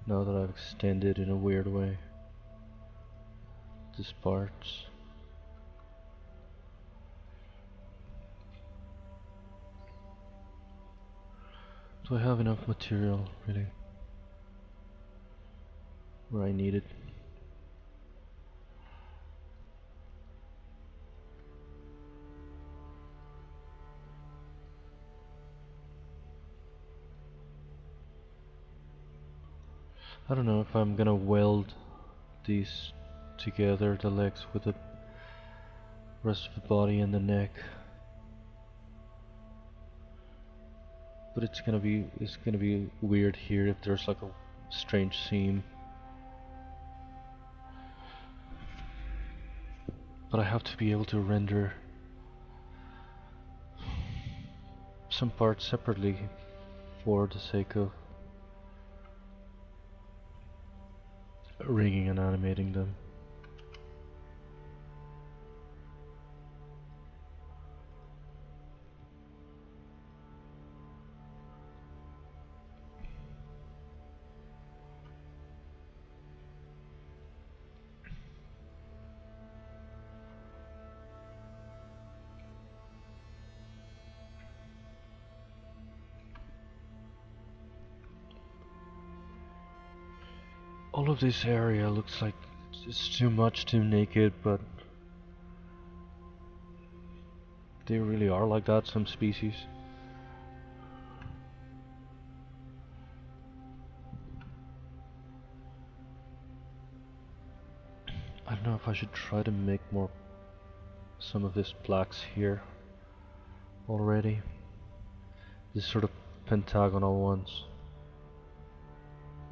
now that I've extended in a weird way these parts. Do I have enough material really where I need it? I don't know if I'm gonna weld these together, the legs with the rest of the body and the neck. But it's gonna be weird here if there's like a strange seam. But I have to be able to render some parts separately for the sake of rigging and animating them. All of this area looks like it's too much, too naked, but they really are like that, some species. I don't know if I should try to make some of this blacks here already. These sort of pentagonal ones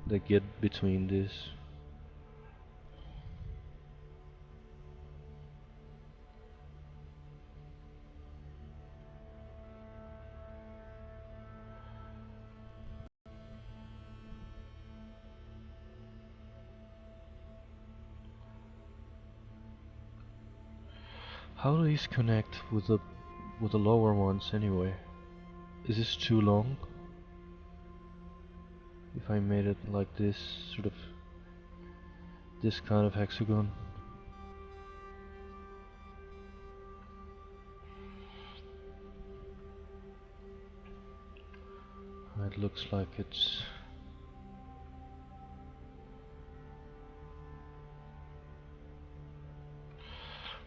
that get between this. How do these connect with the lower ones anyway? Is this too long? If I made it like this, sort of this kind of hexagon. It looks like it's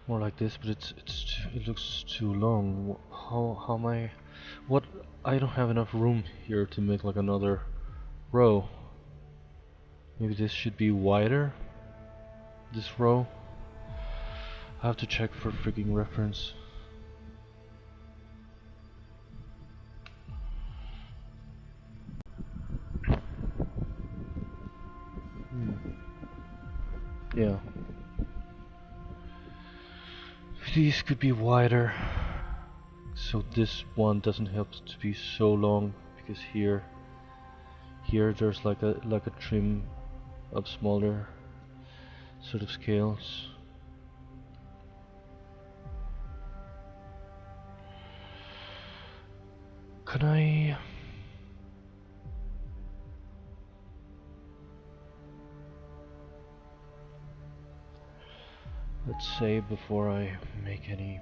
more like this, but it looks too long. How am I? What? I don't have enough room here to make like another row. Maybe this should be wider. This row. I have to check for freaking reference. Yeah. These could be wider, so this one doesn't have to be so long, because here there's like a trim of smaller sort of scales. Can I... Let's say before I make any...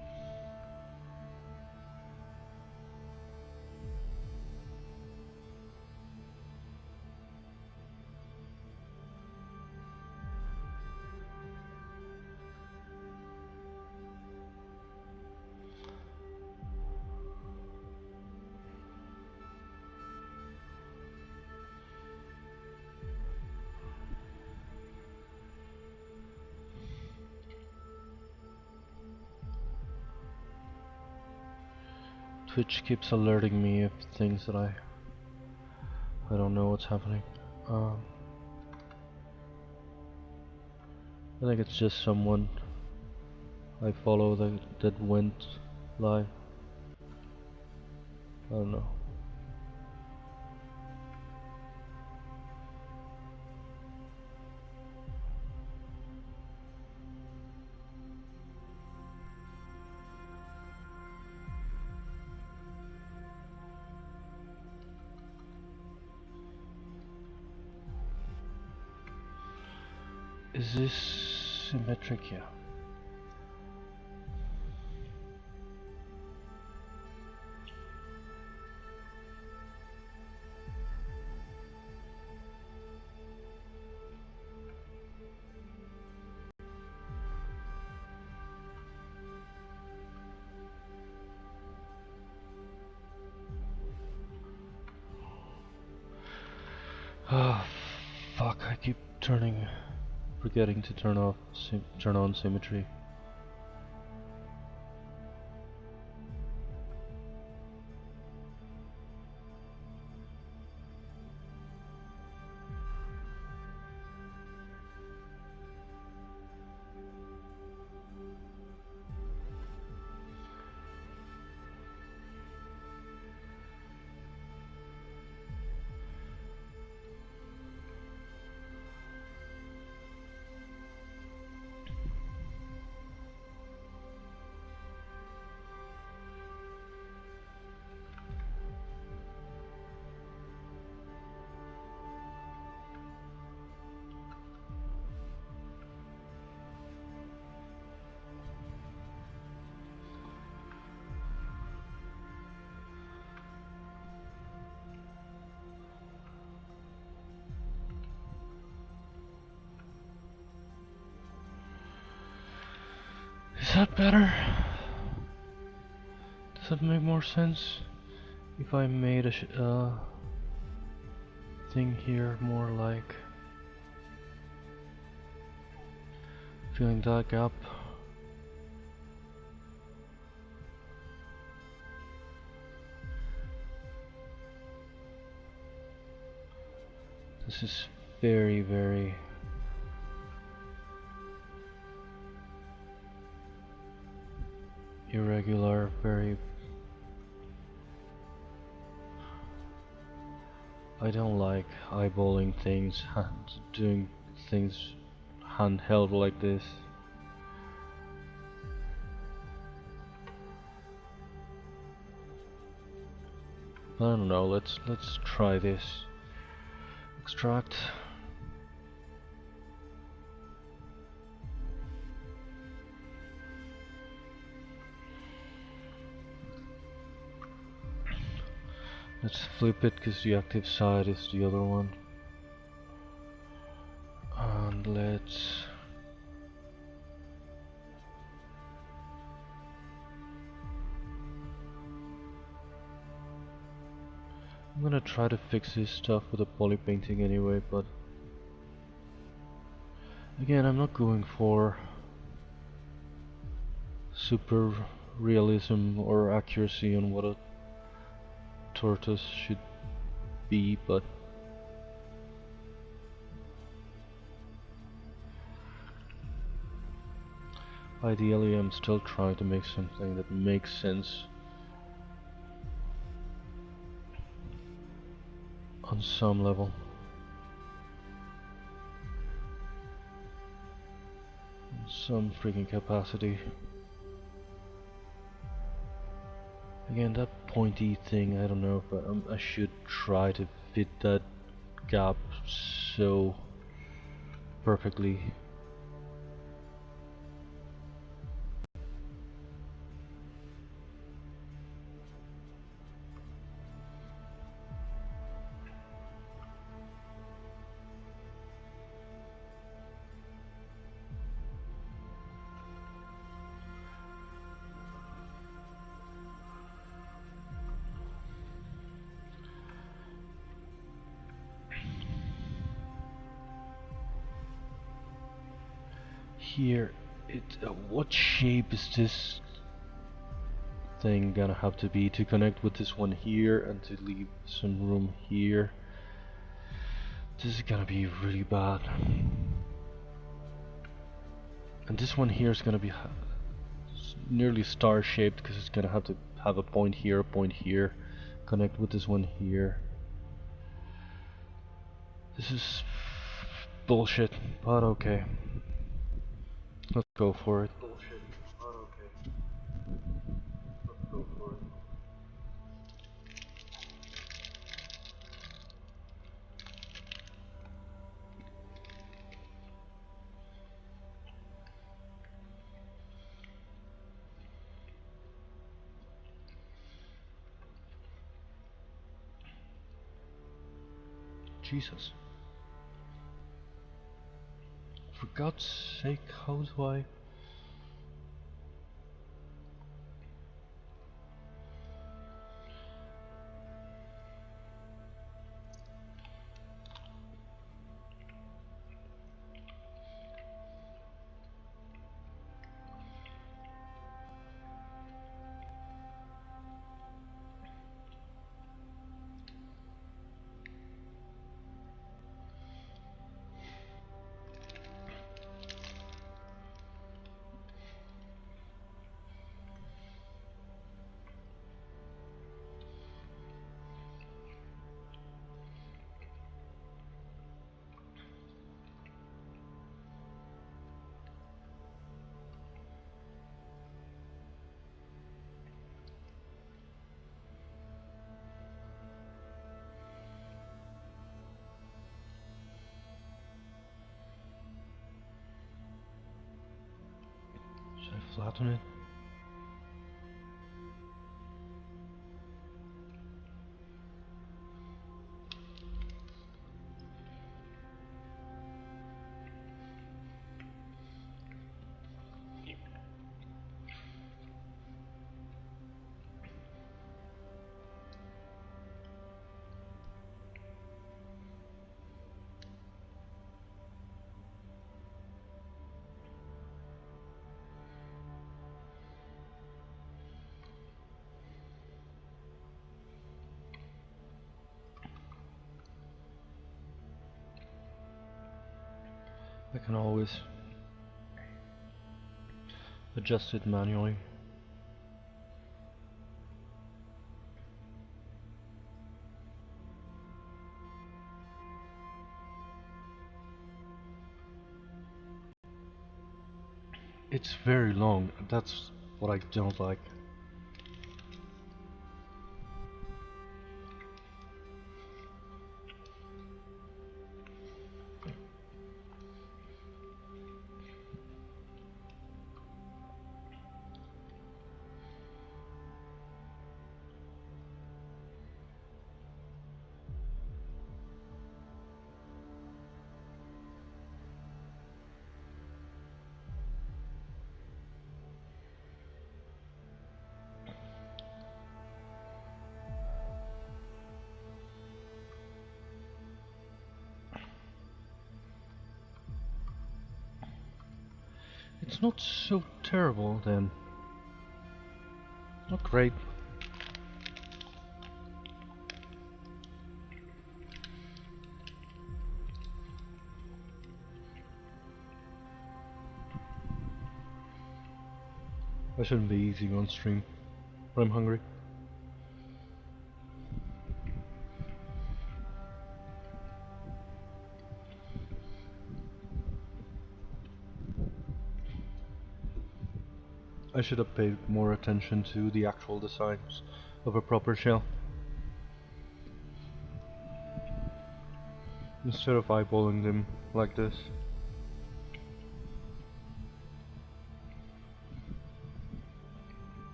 Twitch keeps alerting me of things that I don't know what's happening. I think it's just someone I follow that went live. I don't know. Is this symmetric? Yeah. Ah, fuck! I keep forgetting to turn on symmetry. Is that better? Does that make more sense? If I made a thing here more like filling that gap. This is very, very irregular, very... I don't like eyeballing things, doing things handheld like this. I don't know, let's try this. Extract. Let's flip it because the active side is the other one. And let's... I'm gonna try to fix this stuff with a poly painting anyway, but again, I'm not going for super realism or accuracy on what a tortoise should be, but Ideally, I'm still trying to make something that makes sense on some level. Some freaking capacity. Again, that pointy thing, I don't know if I should try to fit that gap so perfectly. Here, what shape is this thing gonna have to be to connect with this one here and to leave some room here? This is gonna be really bad. And this one here is gonna be nearly star shaped because it's gonna have to have a point here, connect with this one here. This is bullshit, but okay. Let's go for it. Bullshit, but okay. Let's go for it. Jesus. For God's sake, how do I... Should I flatten it? I can always adjust it manually. It's very long, that's what I don't like. It's not so terrible then. Not great. I shouldn't be eating on stream, but I'm hungry. I should have paid more attention to the actual designs of a proper shell, instead of eyeballing them like this.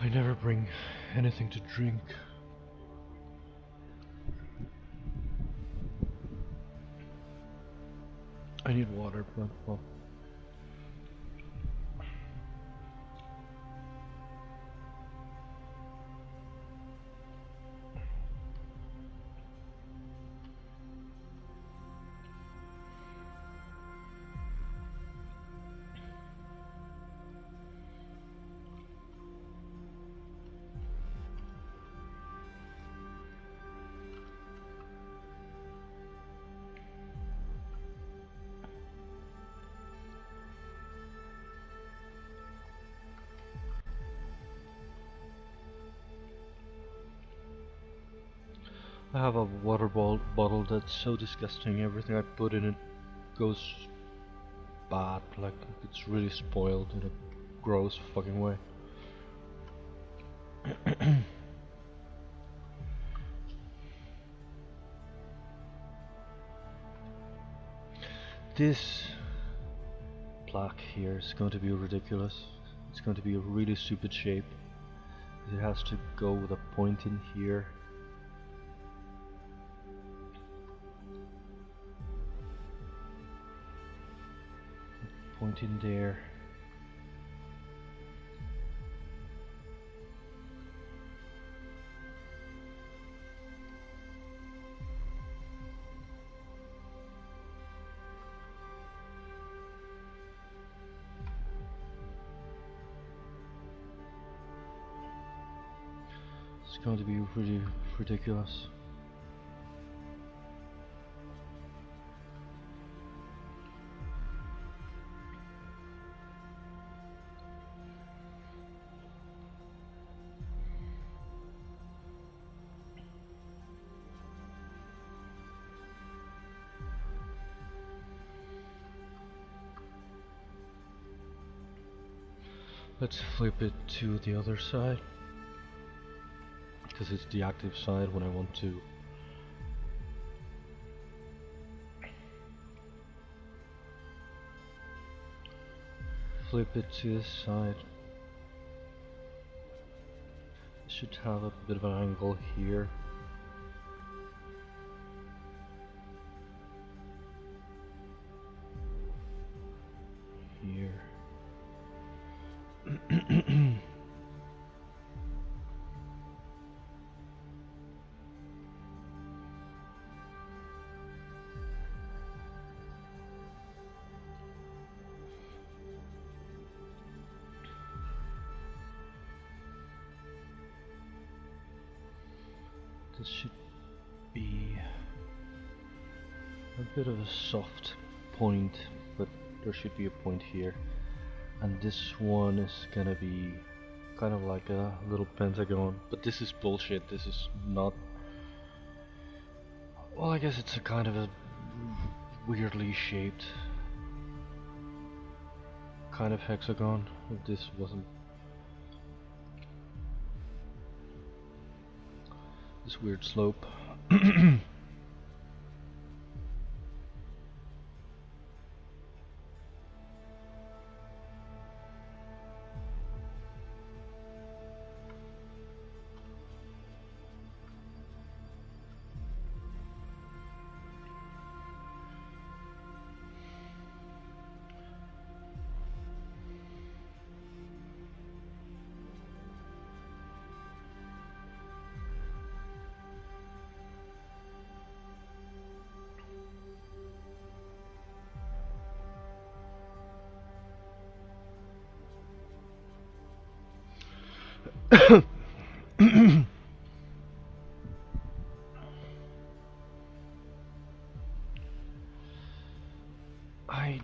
I never bring anything to drink. I need water, but well. I have a water bottle that's so disgusting, everything I put in it goes bad, like it's really spoiled in a gross fucking way. This plaque here is going to be ridiculous. It's going to be a really stupid shape. It has to go with a point in here. Point in there. It's going to be really ridiculous. Let's flip it to the other side, because it's the active side when I want to flip it to this side. It should have a bit of an angle here. Here. This should be a bit of a soft point, but there should be a point here. And this one is gonna be kind of like a little pentagon, but this is bullshit. This is not, well, I guess it's a kind of a weirdly shaped kind of hexagon. If this wasn't this weird slope. I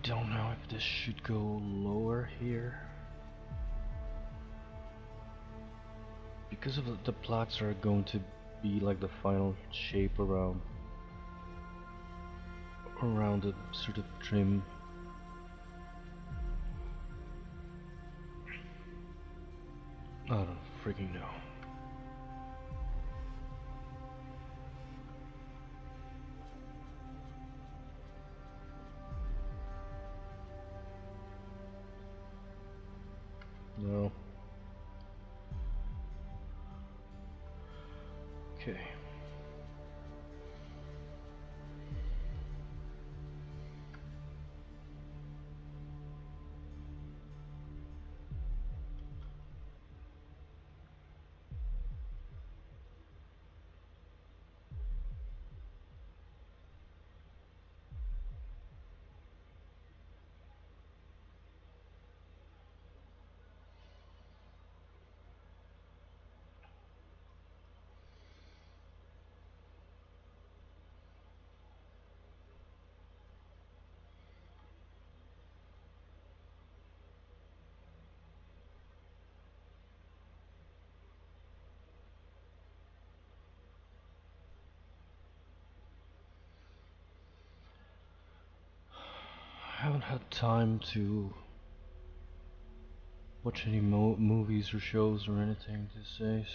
don't know if this should go lower here. Because of the plaques are going to be like the final shape around the sort of trim. I don't freaking know. No. Okay. I haven't had time to watch any movies or shows or anything these days.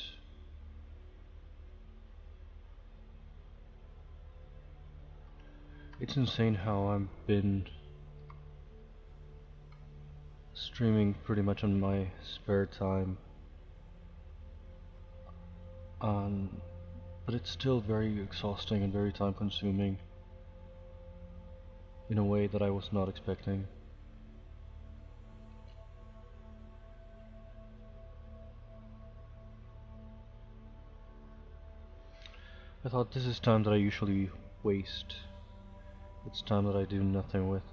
It's insane how I've been streaming pretty much on my spare time, but it's still very exhausting and very time consuming in a way that I was not expecting. I thought this is time that I usually waste. It's time that I do nothing with.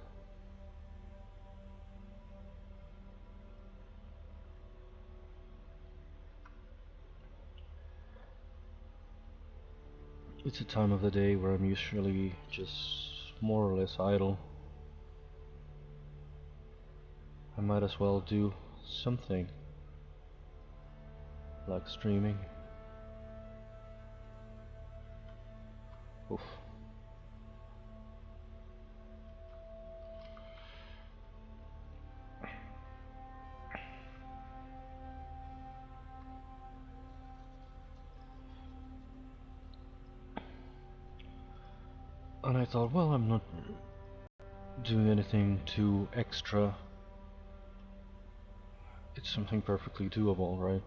It's a time of the day where I'm usually just more or less idle. I might as well do something, like streaming. Oof. And I thought, well, I'm not doing anything too extra. It's something perfectly doable, right?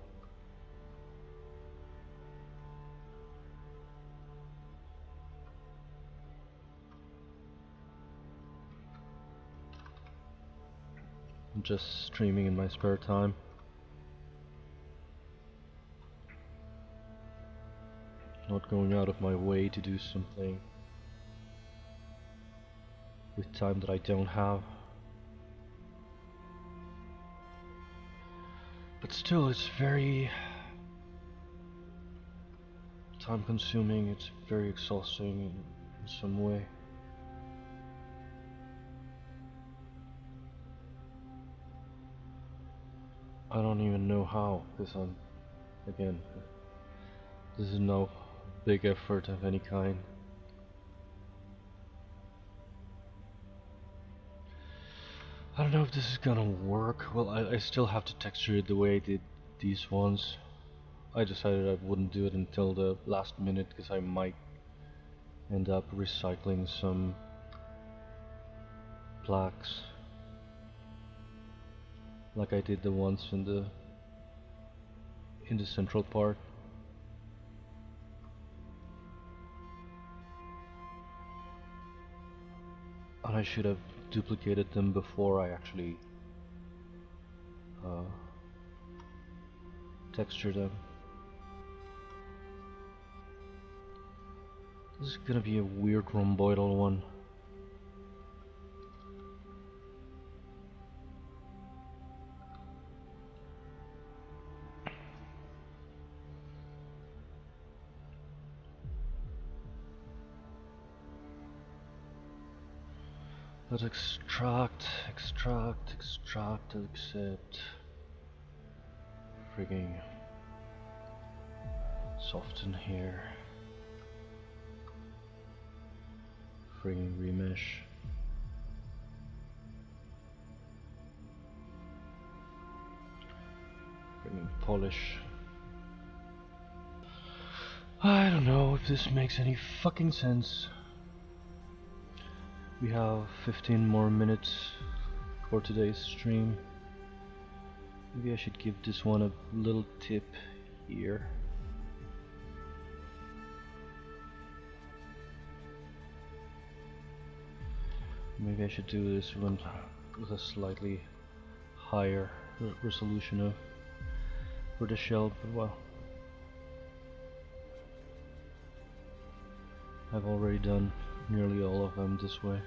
I'm just streaming in my spare time. Not going out of my way to do something with time that I don't have. But still, it's very time consuming, it's very exhausting in some way. I don't even know how, because again, this is no big effort of any kind. I don't know if this is gonna work. Well, I still have to texture it the way I did these ones. I decided I wouldn't do it until the last minute because I might end up recycling some plaques like I did the ones in the central part. And I should have duplicated them before I actually texture them. This is gonna be a weird rhomboidal one. Let's extract, accept. Frigging soften here. Frigging remesh. Frigging polish. I don't know if this makes any fucking sense. We have 15 more minutes for today's stream. Maybe I should give this one a little tip here. Maybe I should do this one with a slightly higher resolution for the shell, but well, I've already done nearly all of them this way.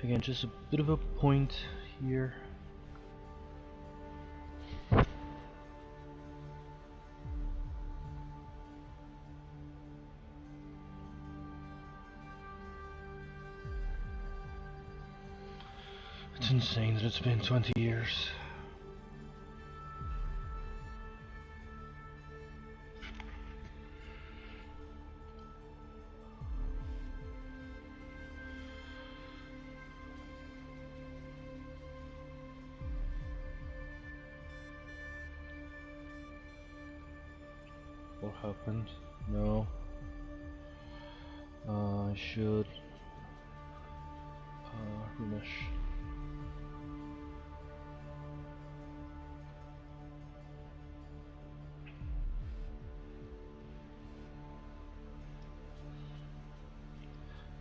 Again, just a bit of a point here. It's insane that it's been 20 years. What happened? No. I should remesh.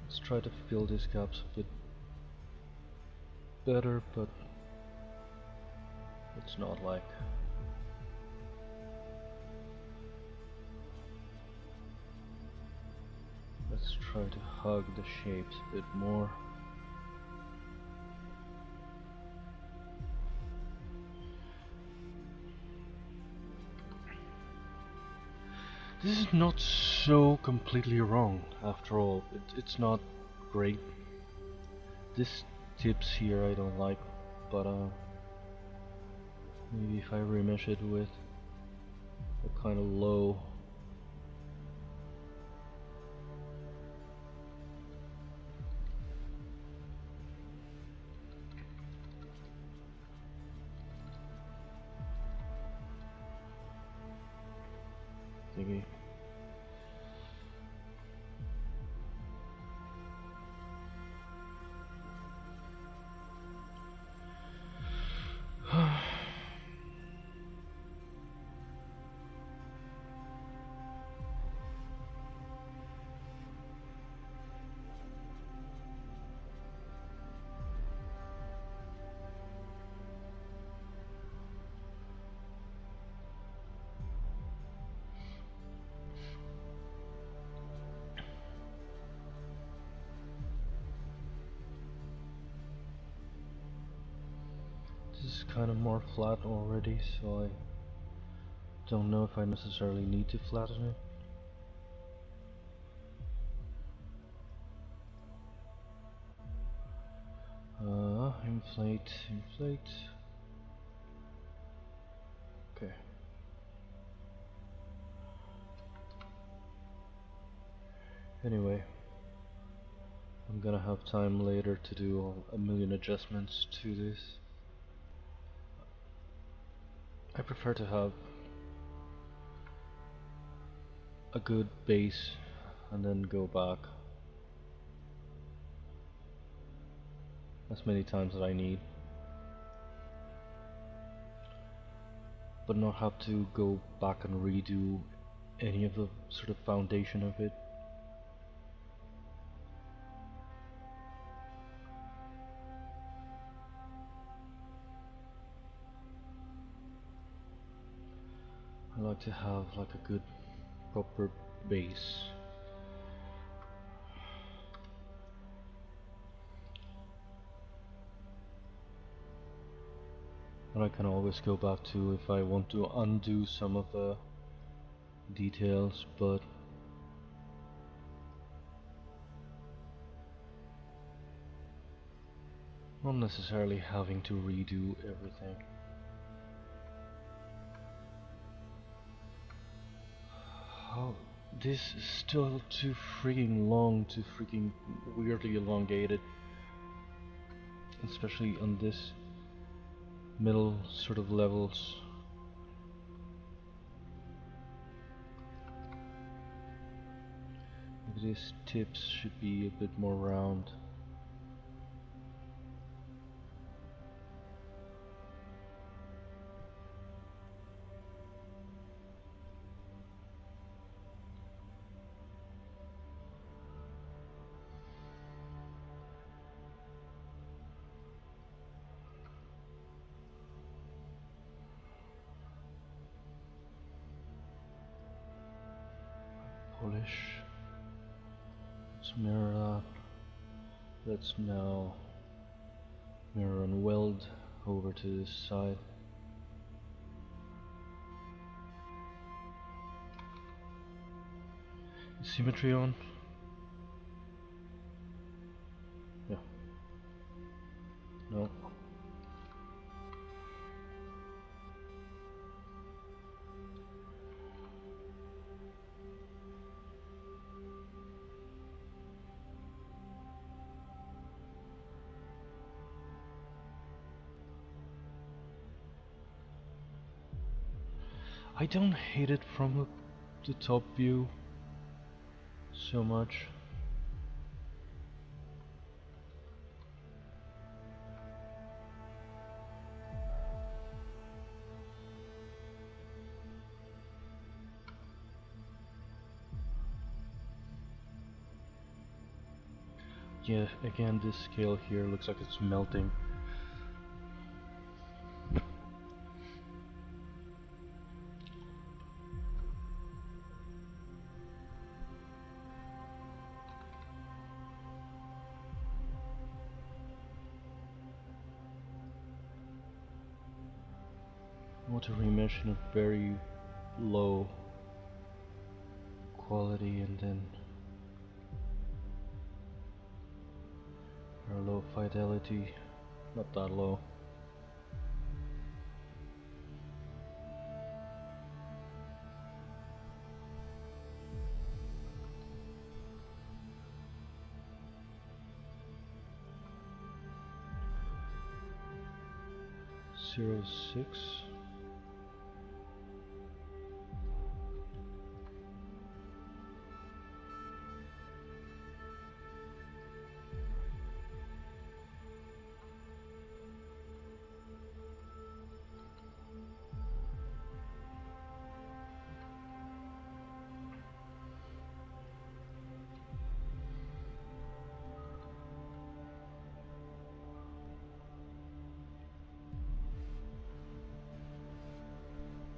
Let's try to fill these gaps a bit better, but it's not like let's try to hug the shapes a bit more. This is not so completely wrong after all. It's not great. This tips here I don't like, but maybe if I remesh it with a kind of low thingy. This is kind of more flat already, so I don't know if I necessarily need to flatten it. Inflate. Okay. Anyway, I'm gonna have time later to do a million adjustments to this. I prefer to have a good base and then go back as many times as I need, but not have to go back and redo any of the sort of foundation of it. I like to have like a good proper base. And I can always go back to if I want to undo some of the details, but not necessarily having to redo everything. Oh, this is still too freaking long, too freaking weirdly elongated. Especially on this middle sort of levels. Maybe these tips should be a bit more round. Polish. Let's mirror that. Let's now mirror and weld over to this side. Symmetry on? Yeah. No. I don't hate it from the top view so much. Yeah, again, this scale here looks like it's melting. I want to remesh in a very low quality and then or low fidelity, not that low. Zero 06.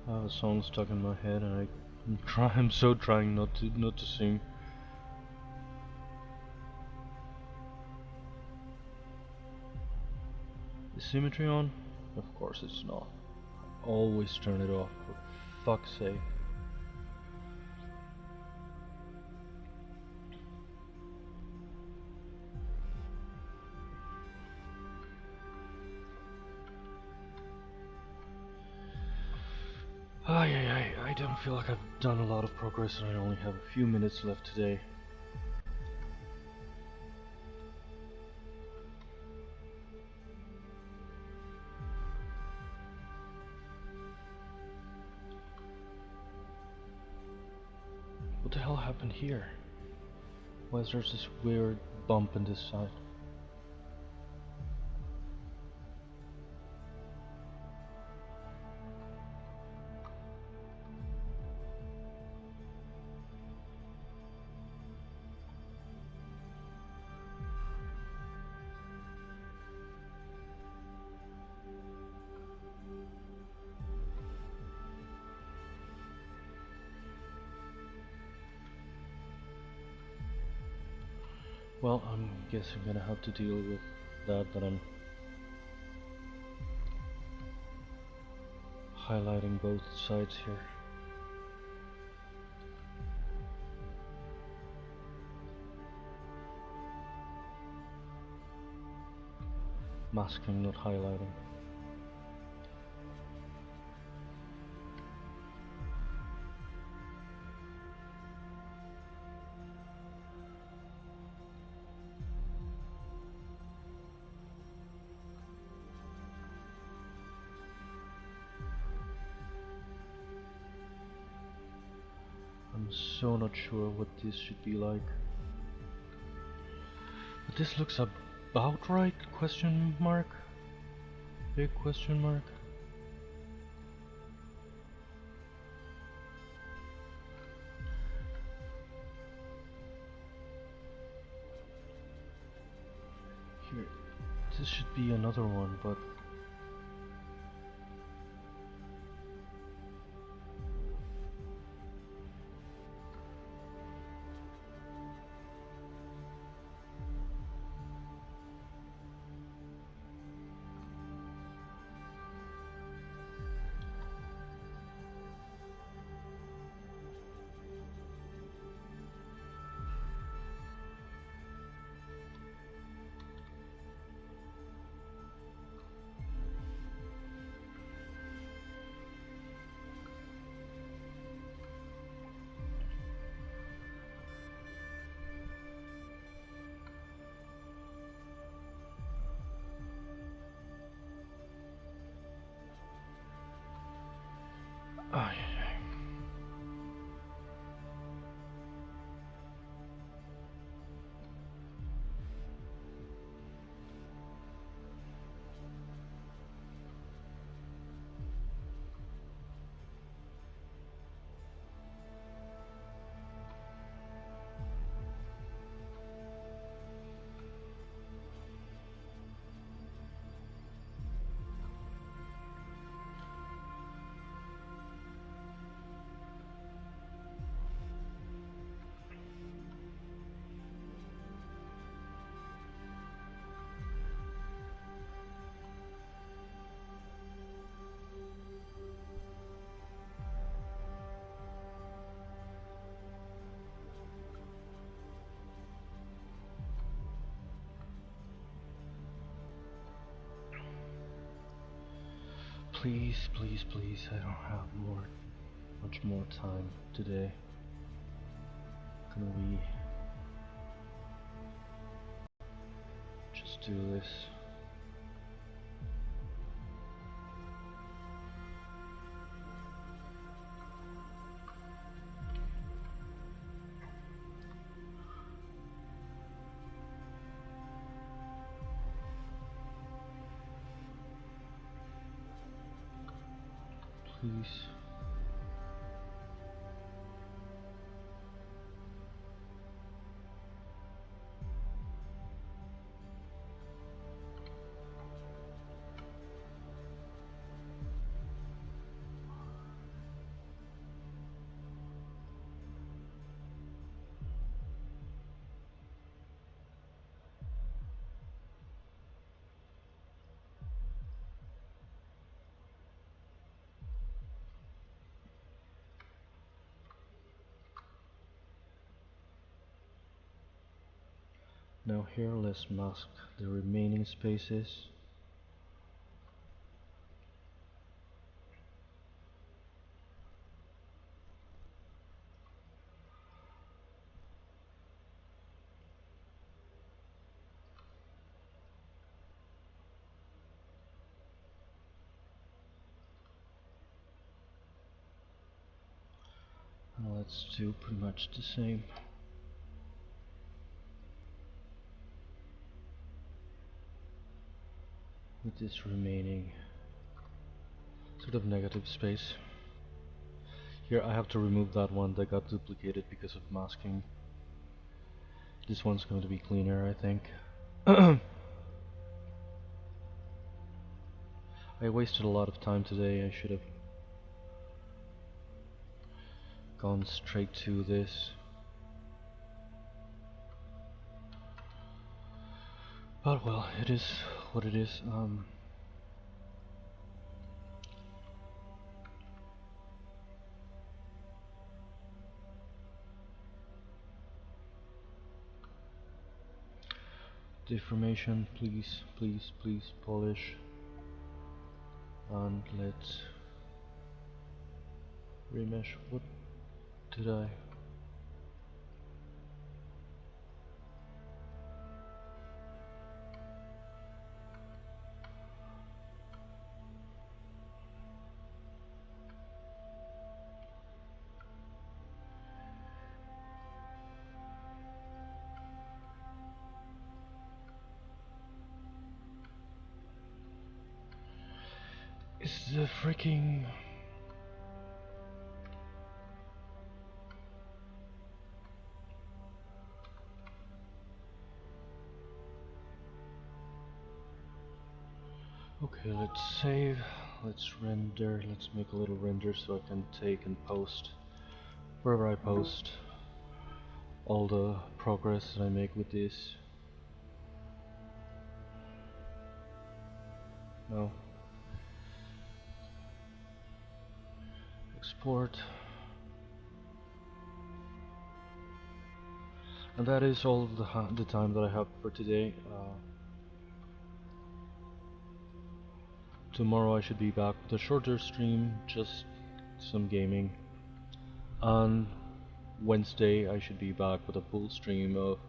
I have a song stuck in my head, and I'm so trying not to sing. Is symmetry on? Of course it's not. Always turn it off, for fuck's sake. I don't feel like I've done a lot of progress and I only have a few minutes left today. What the hell happened here? Why is there this weird bump in this side? Well, I guess I'm gonna have to deal with that, but I'm highlighting both sides here. masking, not highlighting. I'm so not sure what this should be like. But this looks about right? Question mark? Big question mark? Here, this should be another one, but ay. Please, please, please, I don't have much more time today. Can we just do this? Please. Now here let's mask the remaining spaces. And let's do pretty much the same with this remaining sort of negative space. Here I have to remove that one that got duplicated because of masking. This one's going to be cleaner, I think. I wasted a lot of time today. I should have gone straight to this. But well, it is what it is. deformation, please, please, please, polish. And let's remesh. What did I? Is the freaking... Okay, let's save, let's render, let's make a little render so I can take and post, wherever I post, all the progress that I make with this. No. Export. And that is all the time that I have for today. Tomorrow I should be back with a shorter stream, just some gaming. On Wednesday I should be back with a full stream of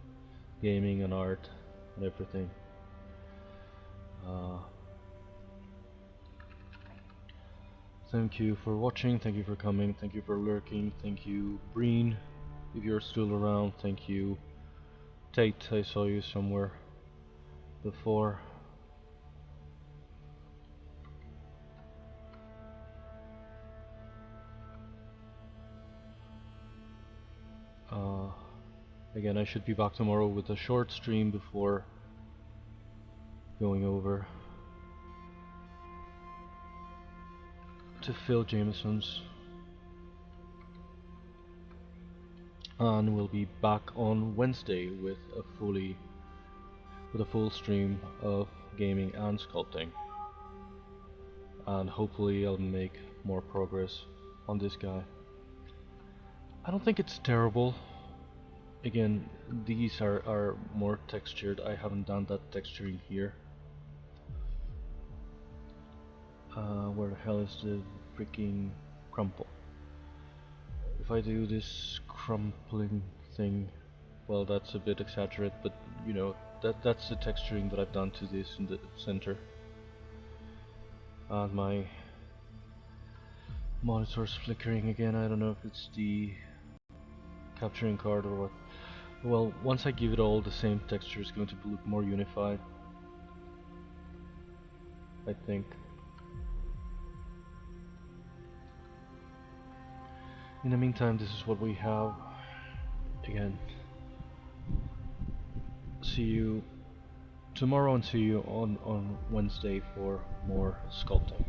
gaming and art and everything. Thank you for watching, thank you for coming, thank you for lurking, thank you Breen, if you're still around, thank you Tate, I saw you somewhere before. Again, I should be back tomorrow with a short stream before going over to Phil Jameson's, and we'll be back on Wednesday with a full stream of gaming and sculpting, and hopefully I'll make more progress on this guy. I don't think it's terrible. Again, these are more textured. I haven't done that texturing here. Where the hell is the freaking crumple? If I do this crumpling thing, well, that's a bit exaggerated, but you know, that's the texturing that I've done to this in the center. And my monitor's flickering again. I don't know if it's the capturing card or what. Well, once I give it all the same texture, it's going to look more unified, I think. In the meantime, this is what we have. Again, see you tomorrow and see you on Wednesday for more sculpting.